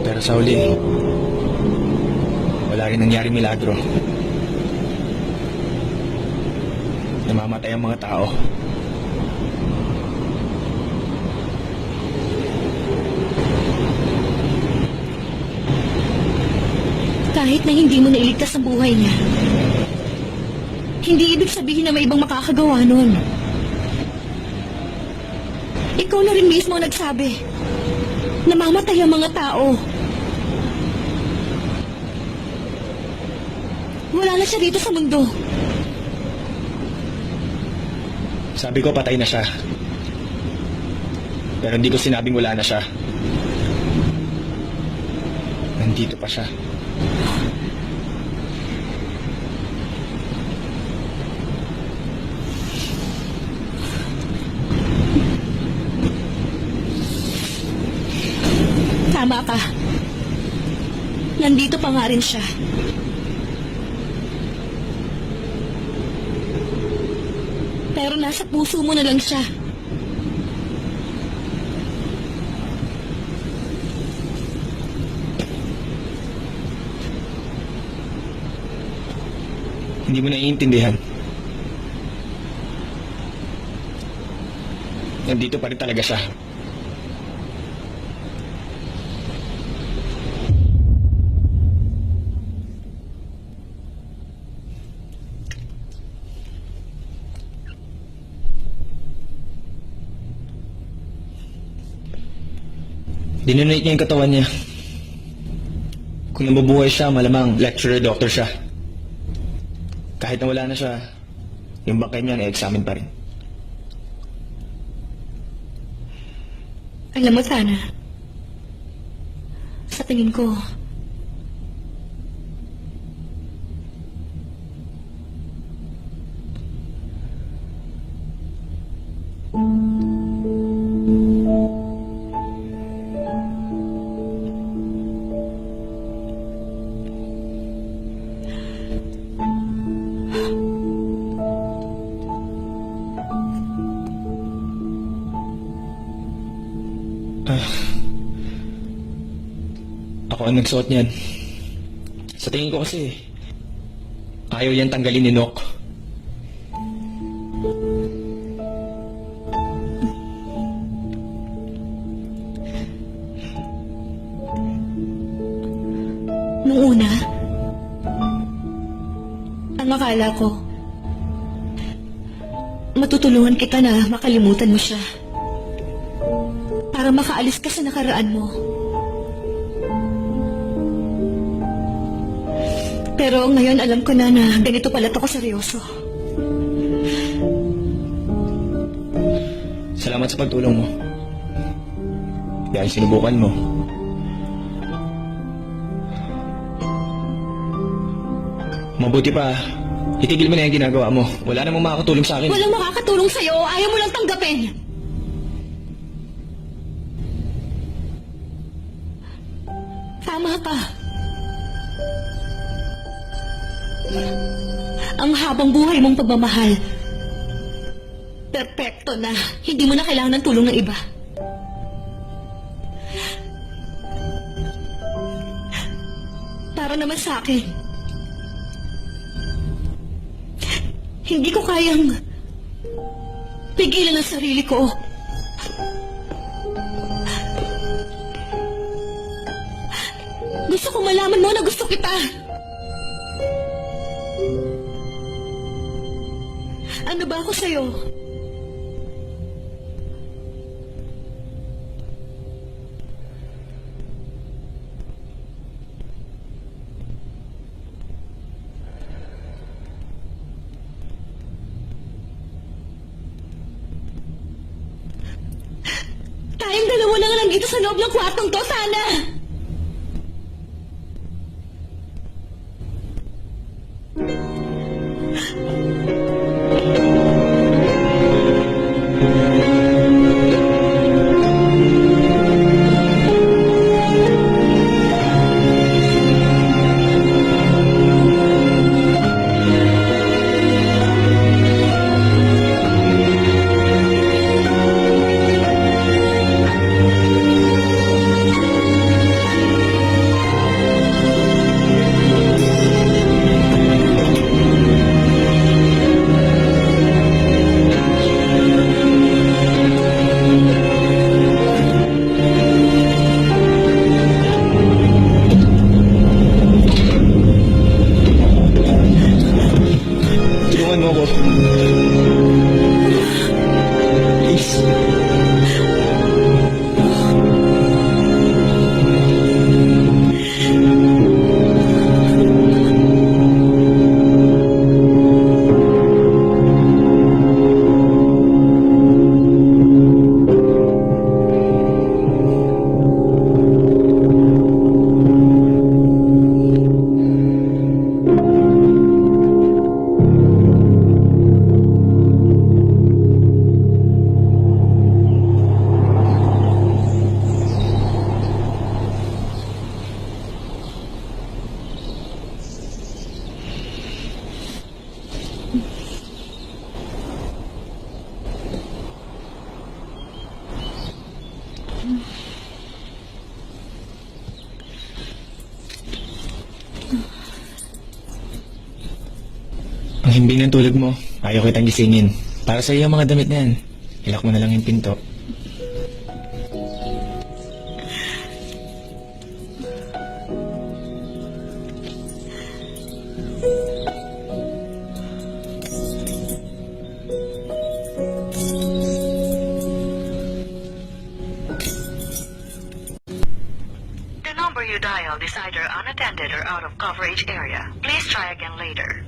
Pero sa huli, wala rin nangyaring milagro. Namamatay ang mga tao. Kahit na hindi mo nailigtas ang buhay niya, hindi ibig sabihin na may ibang makakagawa nun. Ikaw na rin mismo ang nagsabi. Namamatay ang mga tao. Wala na siya dito sa mundo. Sabi ko patay na siya. Pero hindi ko sinabing wala na siya. Nandito pa siya. Tama ka. Nandito pa nga rin siya. Pero nasa puso mo na lang siya. Hindi mo naiintindihan. Nandito pa rin talaga siya. Dinonate niya yung katawan niya. Kung nabubuhay siya, malamang lecturer doctor siya. Kahit na wala na siya, yung bangkay niya na-examine pa rin. Alam mo, Tana, sa tingin ko, Ako ang nagsuot niyan. Sa tingin ko kasi, ayaw yan tanggalin ni Nock. nung una, ang akala ko, matutulungan kita na makalimutan mo siya. Para makaalis ka sa nakaraan mo. Pero ngayon alam ko na ganito pala to seryoso. Salamat sa pagtulong mo. Dahil sinubukan mo. Mabuti pa, itigil mo na yung ginagawa mo. Wala namang makakatulong sa akin. Walang makakatulong sa'yo. Ayaw mo lang tanggapin. Tama ka. Ang habang buhay mong pagmamahal, perpekto na. Hindi mo na kailangan ng tulong ng iba. Para naman sa akin, hindi ko kayang pigilan ang sarili ko. Gusto ko malaman mo na gusto kita. Ano ba ako sa'yo? Tayong dalawa na nga lang dito sa loob ng kwartong to, sana! Tulungan mo ako. Please. Mahimbing ng tulog mo. Ayaw kitang gisingin. Para sa iyo ang mga damit na yan. Ilak mo na lang yung pinto. The number you dialed is either unattended or out of coverage area. Please try again later.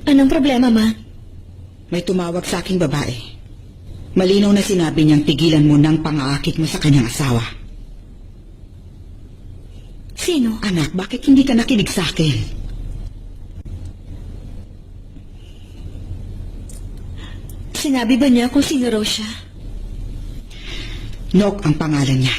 Anong problema, Ma? May tumawag sa aking babae. Malinaw na sinabi niyang tigilan mo ng pang-aakit mo sa kanyang asawa. Sino? Anak, bakit hindi ka nakinig sa akin? Sinabi ba niya kung sino raw siya? Nok ang pangalan niya.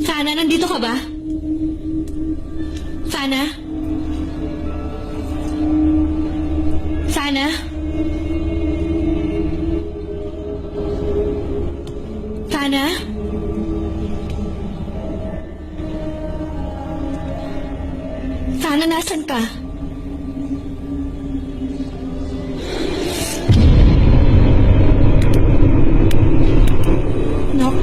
Sana, nandito ka ba? Sana? Sana? Sana? Sana, nasan ka? Nok?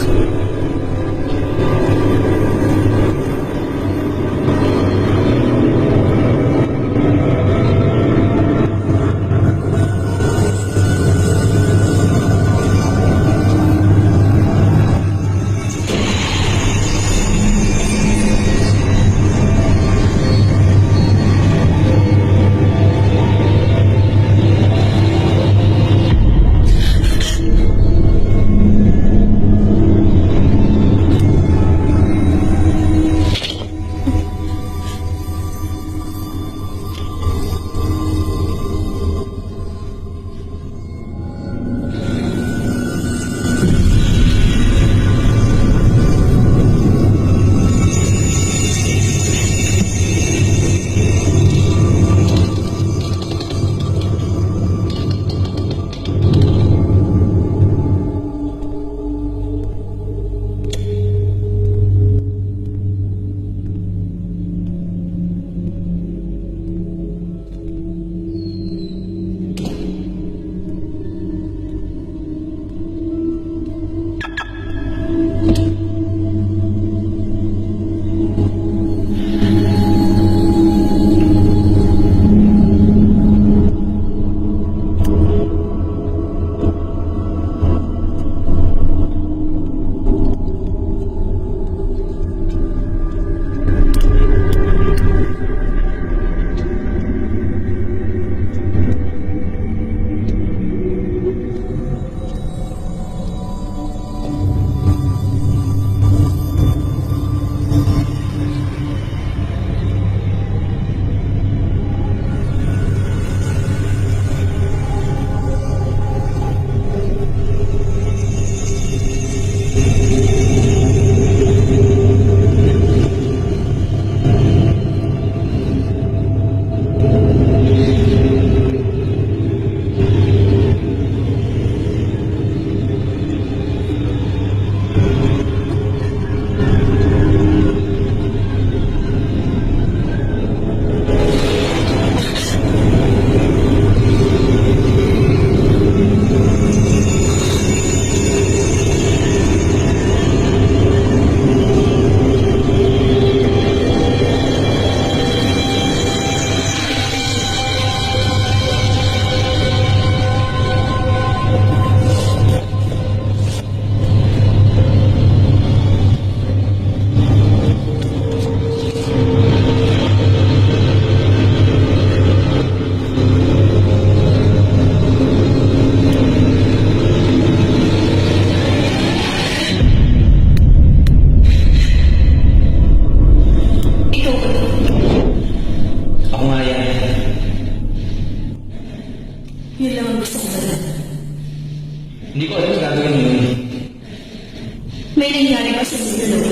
May nangyari ba sa inyo dalawa?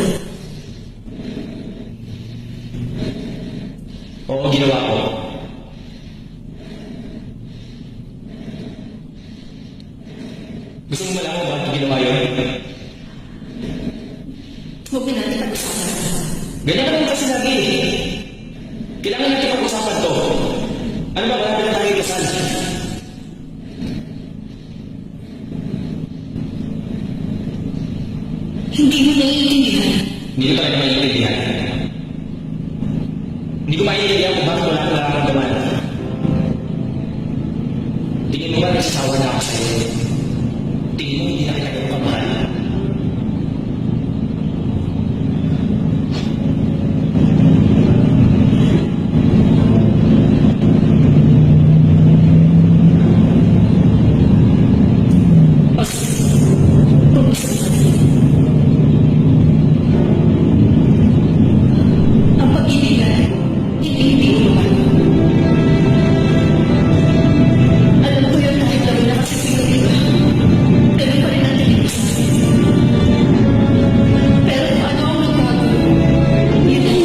Oo, ginawa ko. Gusto mo malaman bakit ko ginawa yun? Huwag na natin pag-usapan. Ganyan ka naman kasi lagi eh. Kailangan natin pag-usapan to. Ano ba, wala na tayo kasal? Hindi mo naiintindihan. Hindi ko talaga maintindihan. Hindi ko maintindihan kung bakit wala ka nararamdaman. Tingin mo ba nagsasawa na ako sa'yo? Tingin mo hindi na kita ganun kamahal? Ang pag-ibigay, hindi mo naman. Alam ko yun kahit laro na kasi sino iba. Ganun pa rin ang tingin ko sa akin. Pero kung ano ang nagbago, yun ang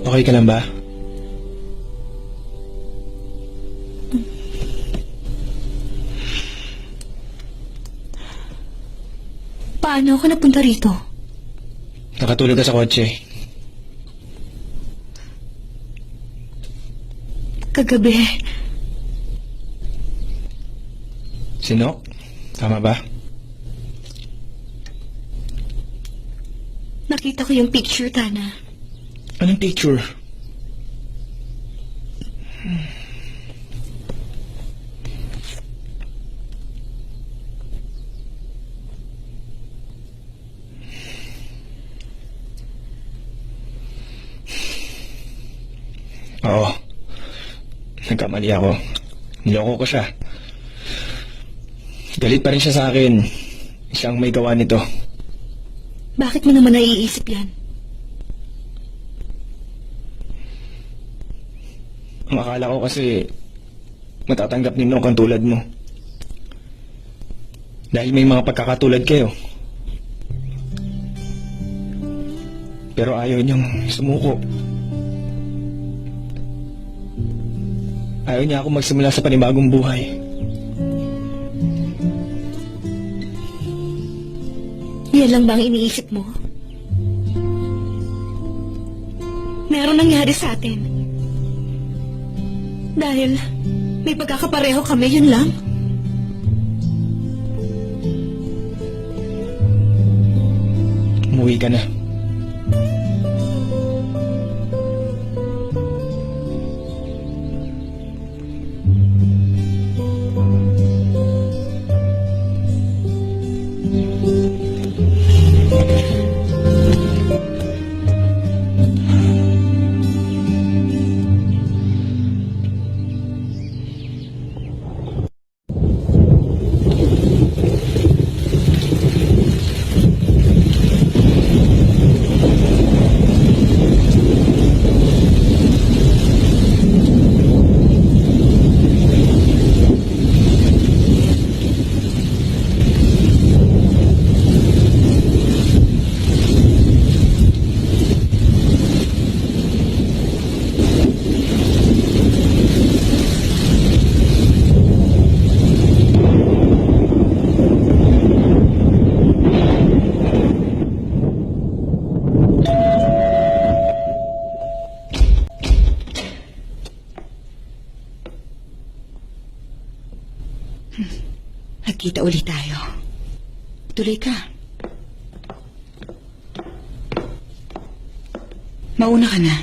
Okay ka lang ba? Paano ako napunta rito? Nakatulog ka sa kotse. Kagabi, Sino? Tama ba? nakita ko yung picture, Tana. Anong picture? Oo. Nagkamali ako. Niloko ko siya. Galit pa rin siya sa akin. Siya ang may gawa nito. Bakit mo naman naiisip yan? Ang akala ko kasi matatanggap ni Nok ang tulad mo. Dahil may mga pagkakatulad kayo. Pero ayaw niyang sumuko. Ayaw niya ako magsimula sa panibagong buhay. Yan lang ba ang iniisip mo? Meron nangyari sa atin. Dahil may pagkakapareho kami, yun lang. Umuwi ka na. magkita ulit tayo. Tuloy ka. Mauna ka na.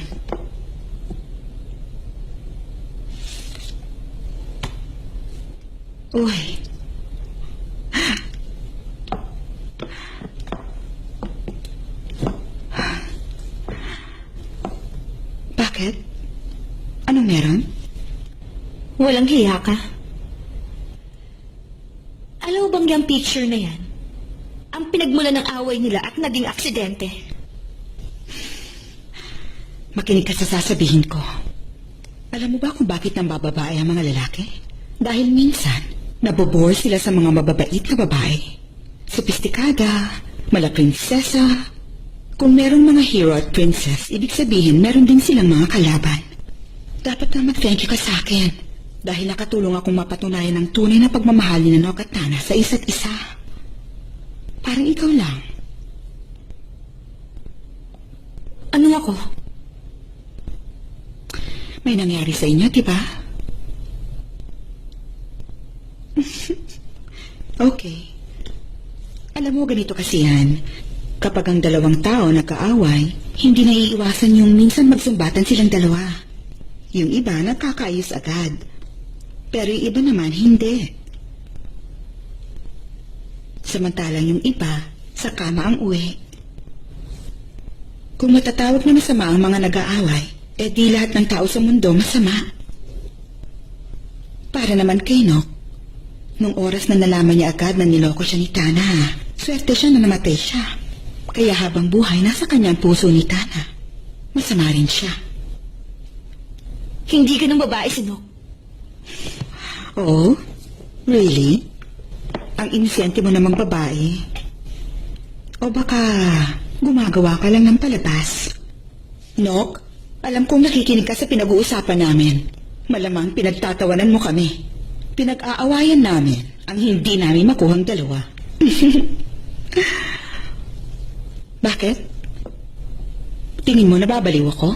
Uy. Bakit? Anong meron? Walang hiya ka. Alam mo bang yung picture na yan? Ang pinagmula ng away nila at naging aksidente. Makinig ka sa sasabihin ko. Alam mo ba kung bakit nang bababae ang mga lalaki? Dahil minsan, nabobore sila sa mga mababait na babae. Sopistikada, malaprinsesa. Kung merong mga hero at princess, ibig sabihin meron din silang mga kalaban. Dapat na mag-thank you ka sa akin. Dahil nakatulong akong mapatunayan ng tunay na pagmamahal ni Nanok at Tana sa isa't isa. Parang ikaw lang. Ano ako? May nangyari sa inyo, di ba? Okay. Alam mo, ganito kasi yan. Kapag ang dalawang tao nagkaaway, hindi naiiwasan yung minsan magsumbatan silang dalawa. Yung iba nagkakaayos agad. Pero yung iba naman hindi. Samantalang yung iba, sa kama ang uwi. Kung matatawag na masama ang mga nag-aaway, eh di lahat ng tao sa mundo masama. Para naman kay Nok, nung oras na nalaman niya agad na niloko siya ni Tana, swerte siya na namatay siya. Kaya habang buhay, nasa kanyang puso ni Tana. Masama rin siya. Hindi ka ng babae, Sinok. Oh? Really? Ang inosente mo namang babae. O baka gumagawa ka lang ng palabas. Nok, alam kong nakikinig ka sa pinag-uusapan namin. Malamang pinagtatawanan mo kami. Pinag-aawayan namin ang hindi namin makuhang dalawa. Bakit? Tingin mo nababaliw ako?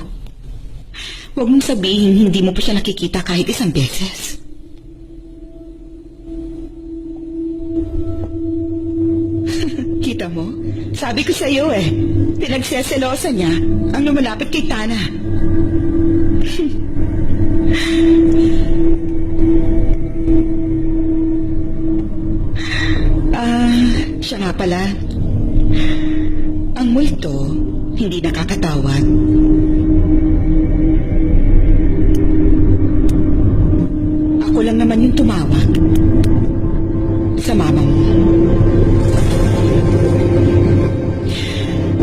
Huwag mong sabihin hindi mo pa siya nakikita kahit isang beses. Kita mo? Sabi ko sa iyo eh. Pinagseselosa niya ang lumalapit kay Tana. Siya nga pala. Ang multo, hindi nakakatawag. Ako lang naman yung tumawag. Sa mama mo.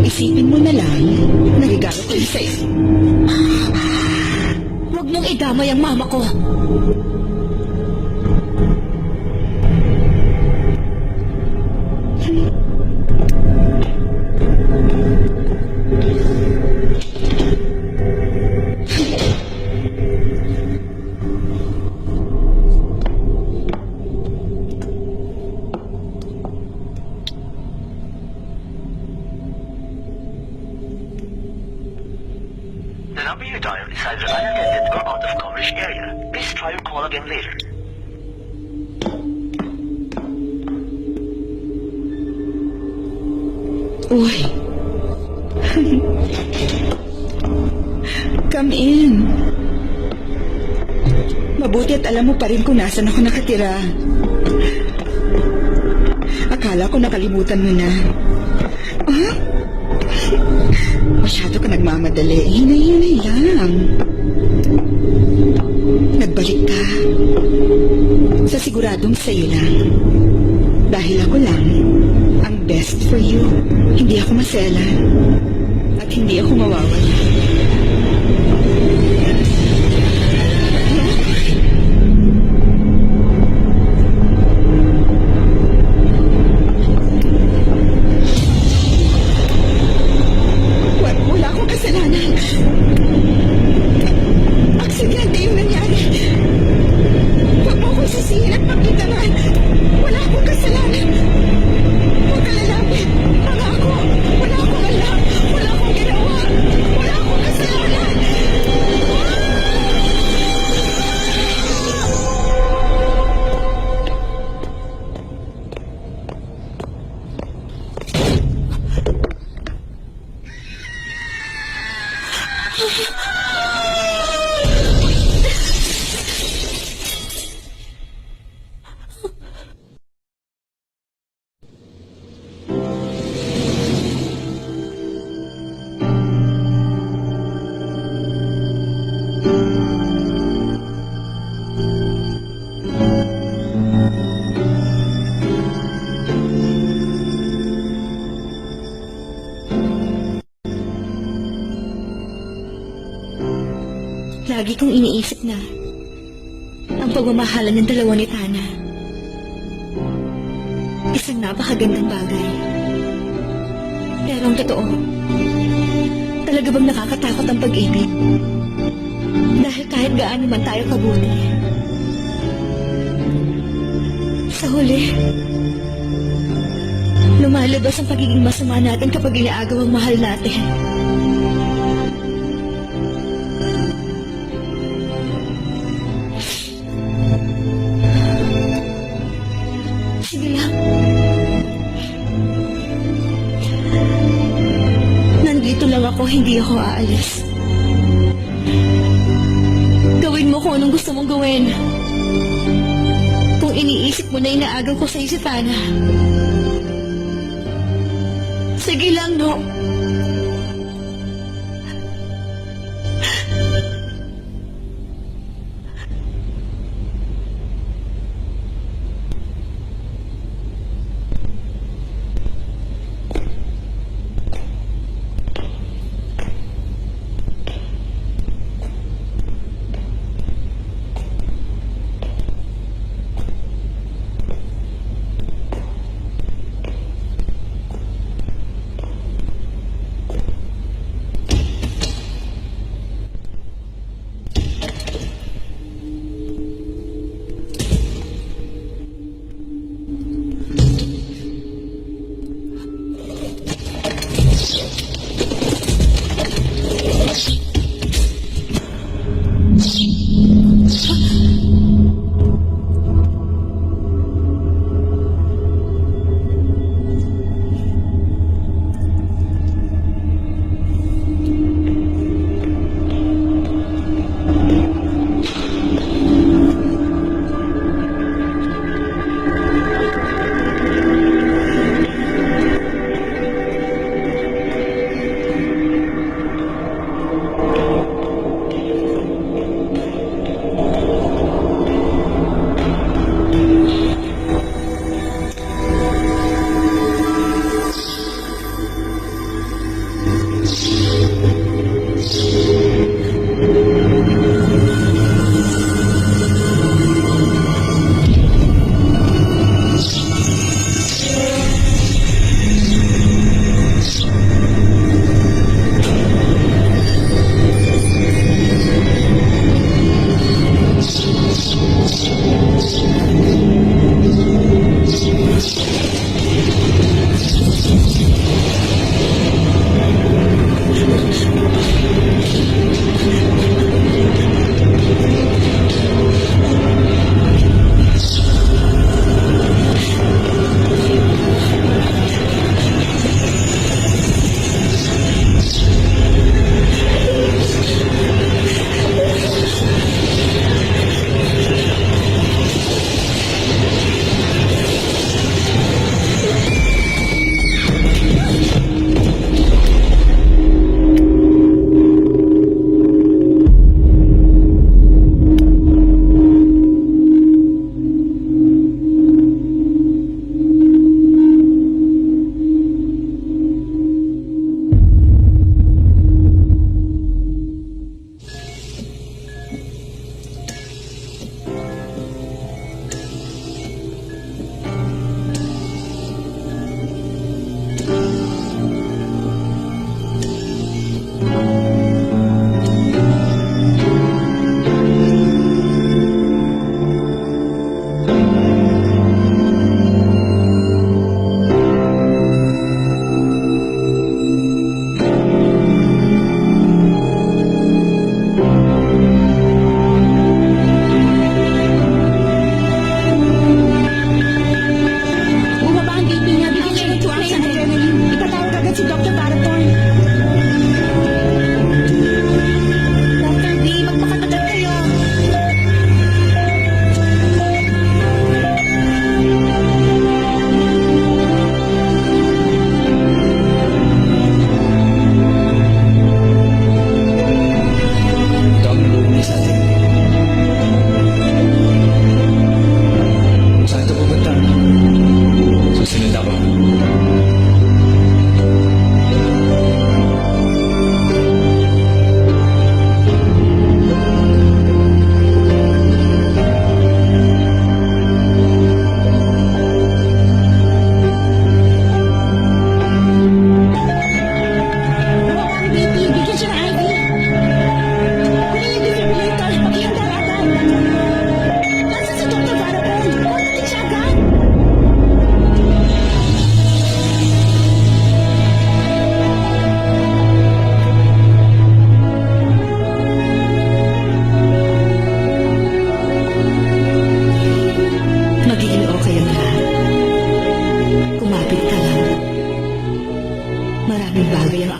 Isipin mo na lang, nagigalo ko yun sa'yo. Huwag mong idamay ang mama ko. The number you dialed is either unattended or out of coverage area. Please try your call again later. Uy. Come in. Mabuti at alam mo pa rin kung nasan ako nakatira. Akala ko nakalimutan mo na. Ah? Masyado ka nagmamadali. Hinay-hinay lang. Nagbalik ka. Sa siguradong sa'yo lang. Dahil ako lang ang best for you. Hindi ako maselan. At hindi ako mawawala. Wala akong kasalanan. Aksidente yung nangyari. Huwag mo akong sisihin at pagkitanan. Wala akong kasalanan. Huwag ka lalapit. Pangako. Wala akong alam. Wala akong ginawa. Wala akong kasalanan. Lagi kong iniisip na ang pagmamahalan ng dalawa ni Tana. Isang napakagandang bagay. Pero ang totoo, talaga bang nakakatakot ang pag-ibig? Dahil kahit gaano man tayo kabuti, sa huli, lumalabas ang pagiging masama natin kapag inaagaw ang mahal natin. Sige lang. Nandito lang ako, hindi ako aalis. Gawin mo kung anong gusto mong gawin. Kung iniisip mo na inaagaw ko sa'yo si Tana. Sige lang, no?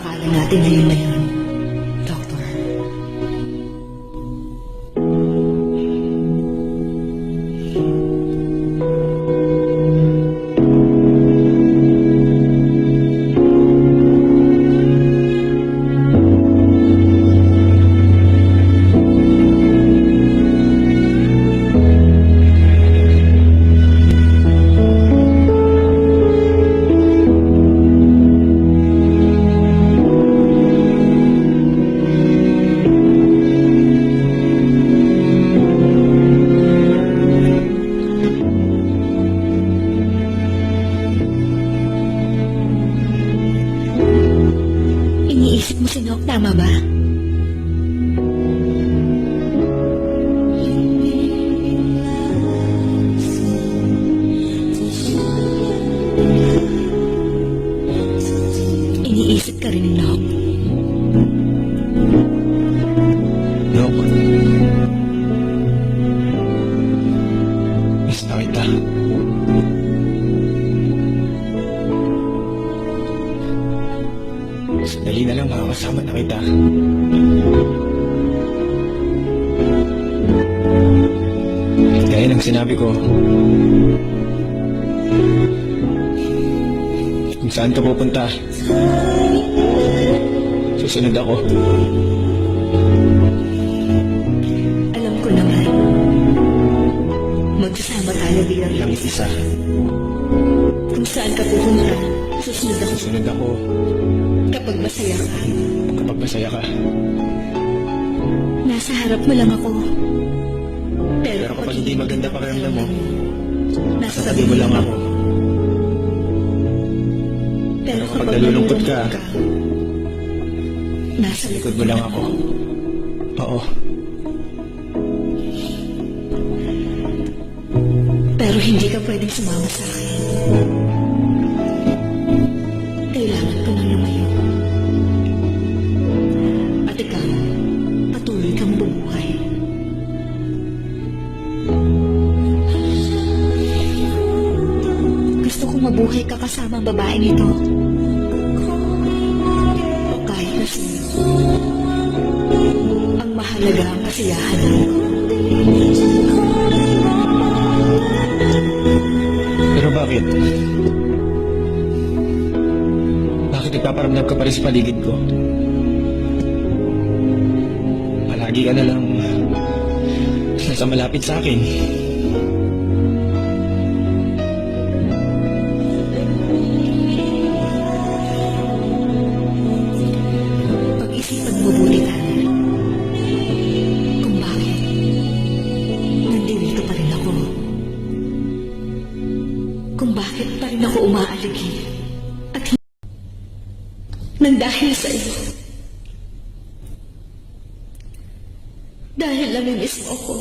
akala natin ngayon na yun, Doctor. Iniisip mo si Nok, tama ba? Iniisip ka rin ni Nok. Dok. Miss na kita. Sandali na lang makakasama na kita. Gaya ng sinabi ko, kung saan ka pupunta, susunod ako. Alam ko naman. Magsasama tayo bilang Lang isa, kung saan ka pupunta, susunod ako susunod ako kapag masaya ka. kapag masaya ka. Nasa harap mo lang ako. Pero kapag hindi maganda pakiramdam mo, nasa tabi mo lang ako. Pero kapag nalulungkot ka, nasa likod mo lang ako. Oo. Pero hindi ka pwedeng sumama sa akin. Kailangan ko nang lumayo. At ikaw, patuloy kang bumuhay. Gusto kong mabuhay ka kasama ang babaeng ito. O kahit na sino. Ang mahalaga ang kasiyahan mo. Pero bakit? Bakit nagpaparamdam ka pa rin sa paligid ko? Palagi ka na lang nasa malapit sa akin. Pag-isipan mo buti tayo. Kung bakit nandito pa rin ako. Kung bakit pa rin ako umaaligi. At nang dahil sa iyo. Dahil namimiss mo ako.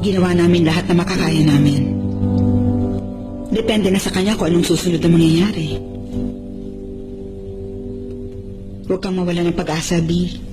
Ginawa namin lahat na makakaya namin. Depende na sa kanya kung anong susunod na mangyayari. Huwag kang mawala ng pag-asa, Bill.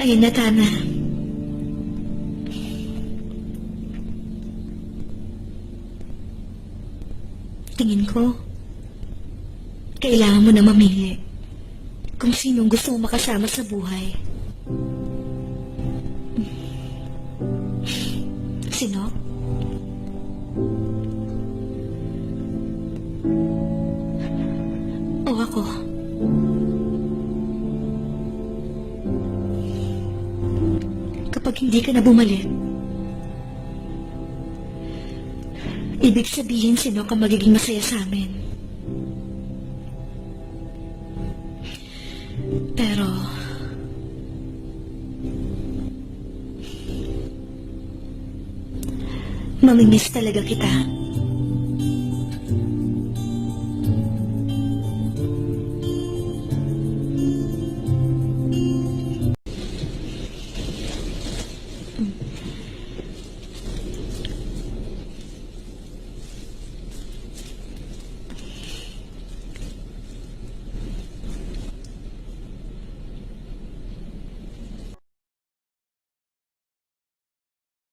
Ayun na, Tana. Tingin ko, kailangan mo na mamili kung sinong gusto mo makasama sa buhay. Sino? O ako? Kapag hindi ka na bumalik, ibig sabihin sino ka magiging masaya sa amin. Pero, mamimiss talaga kita.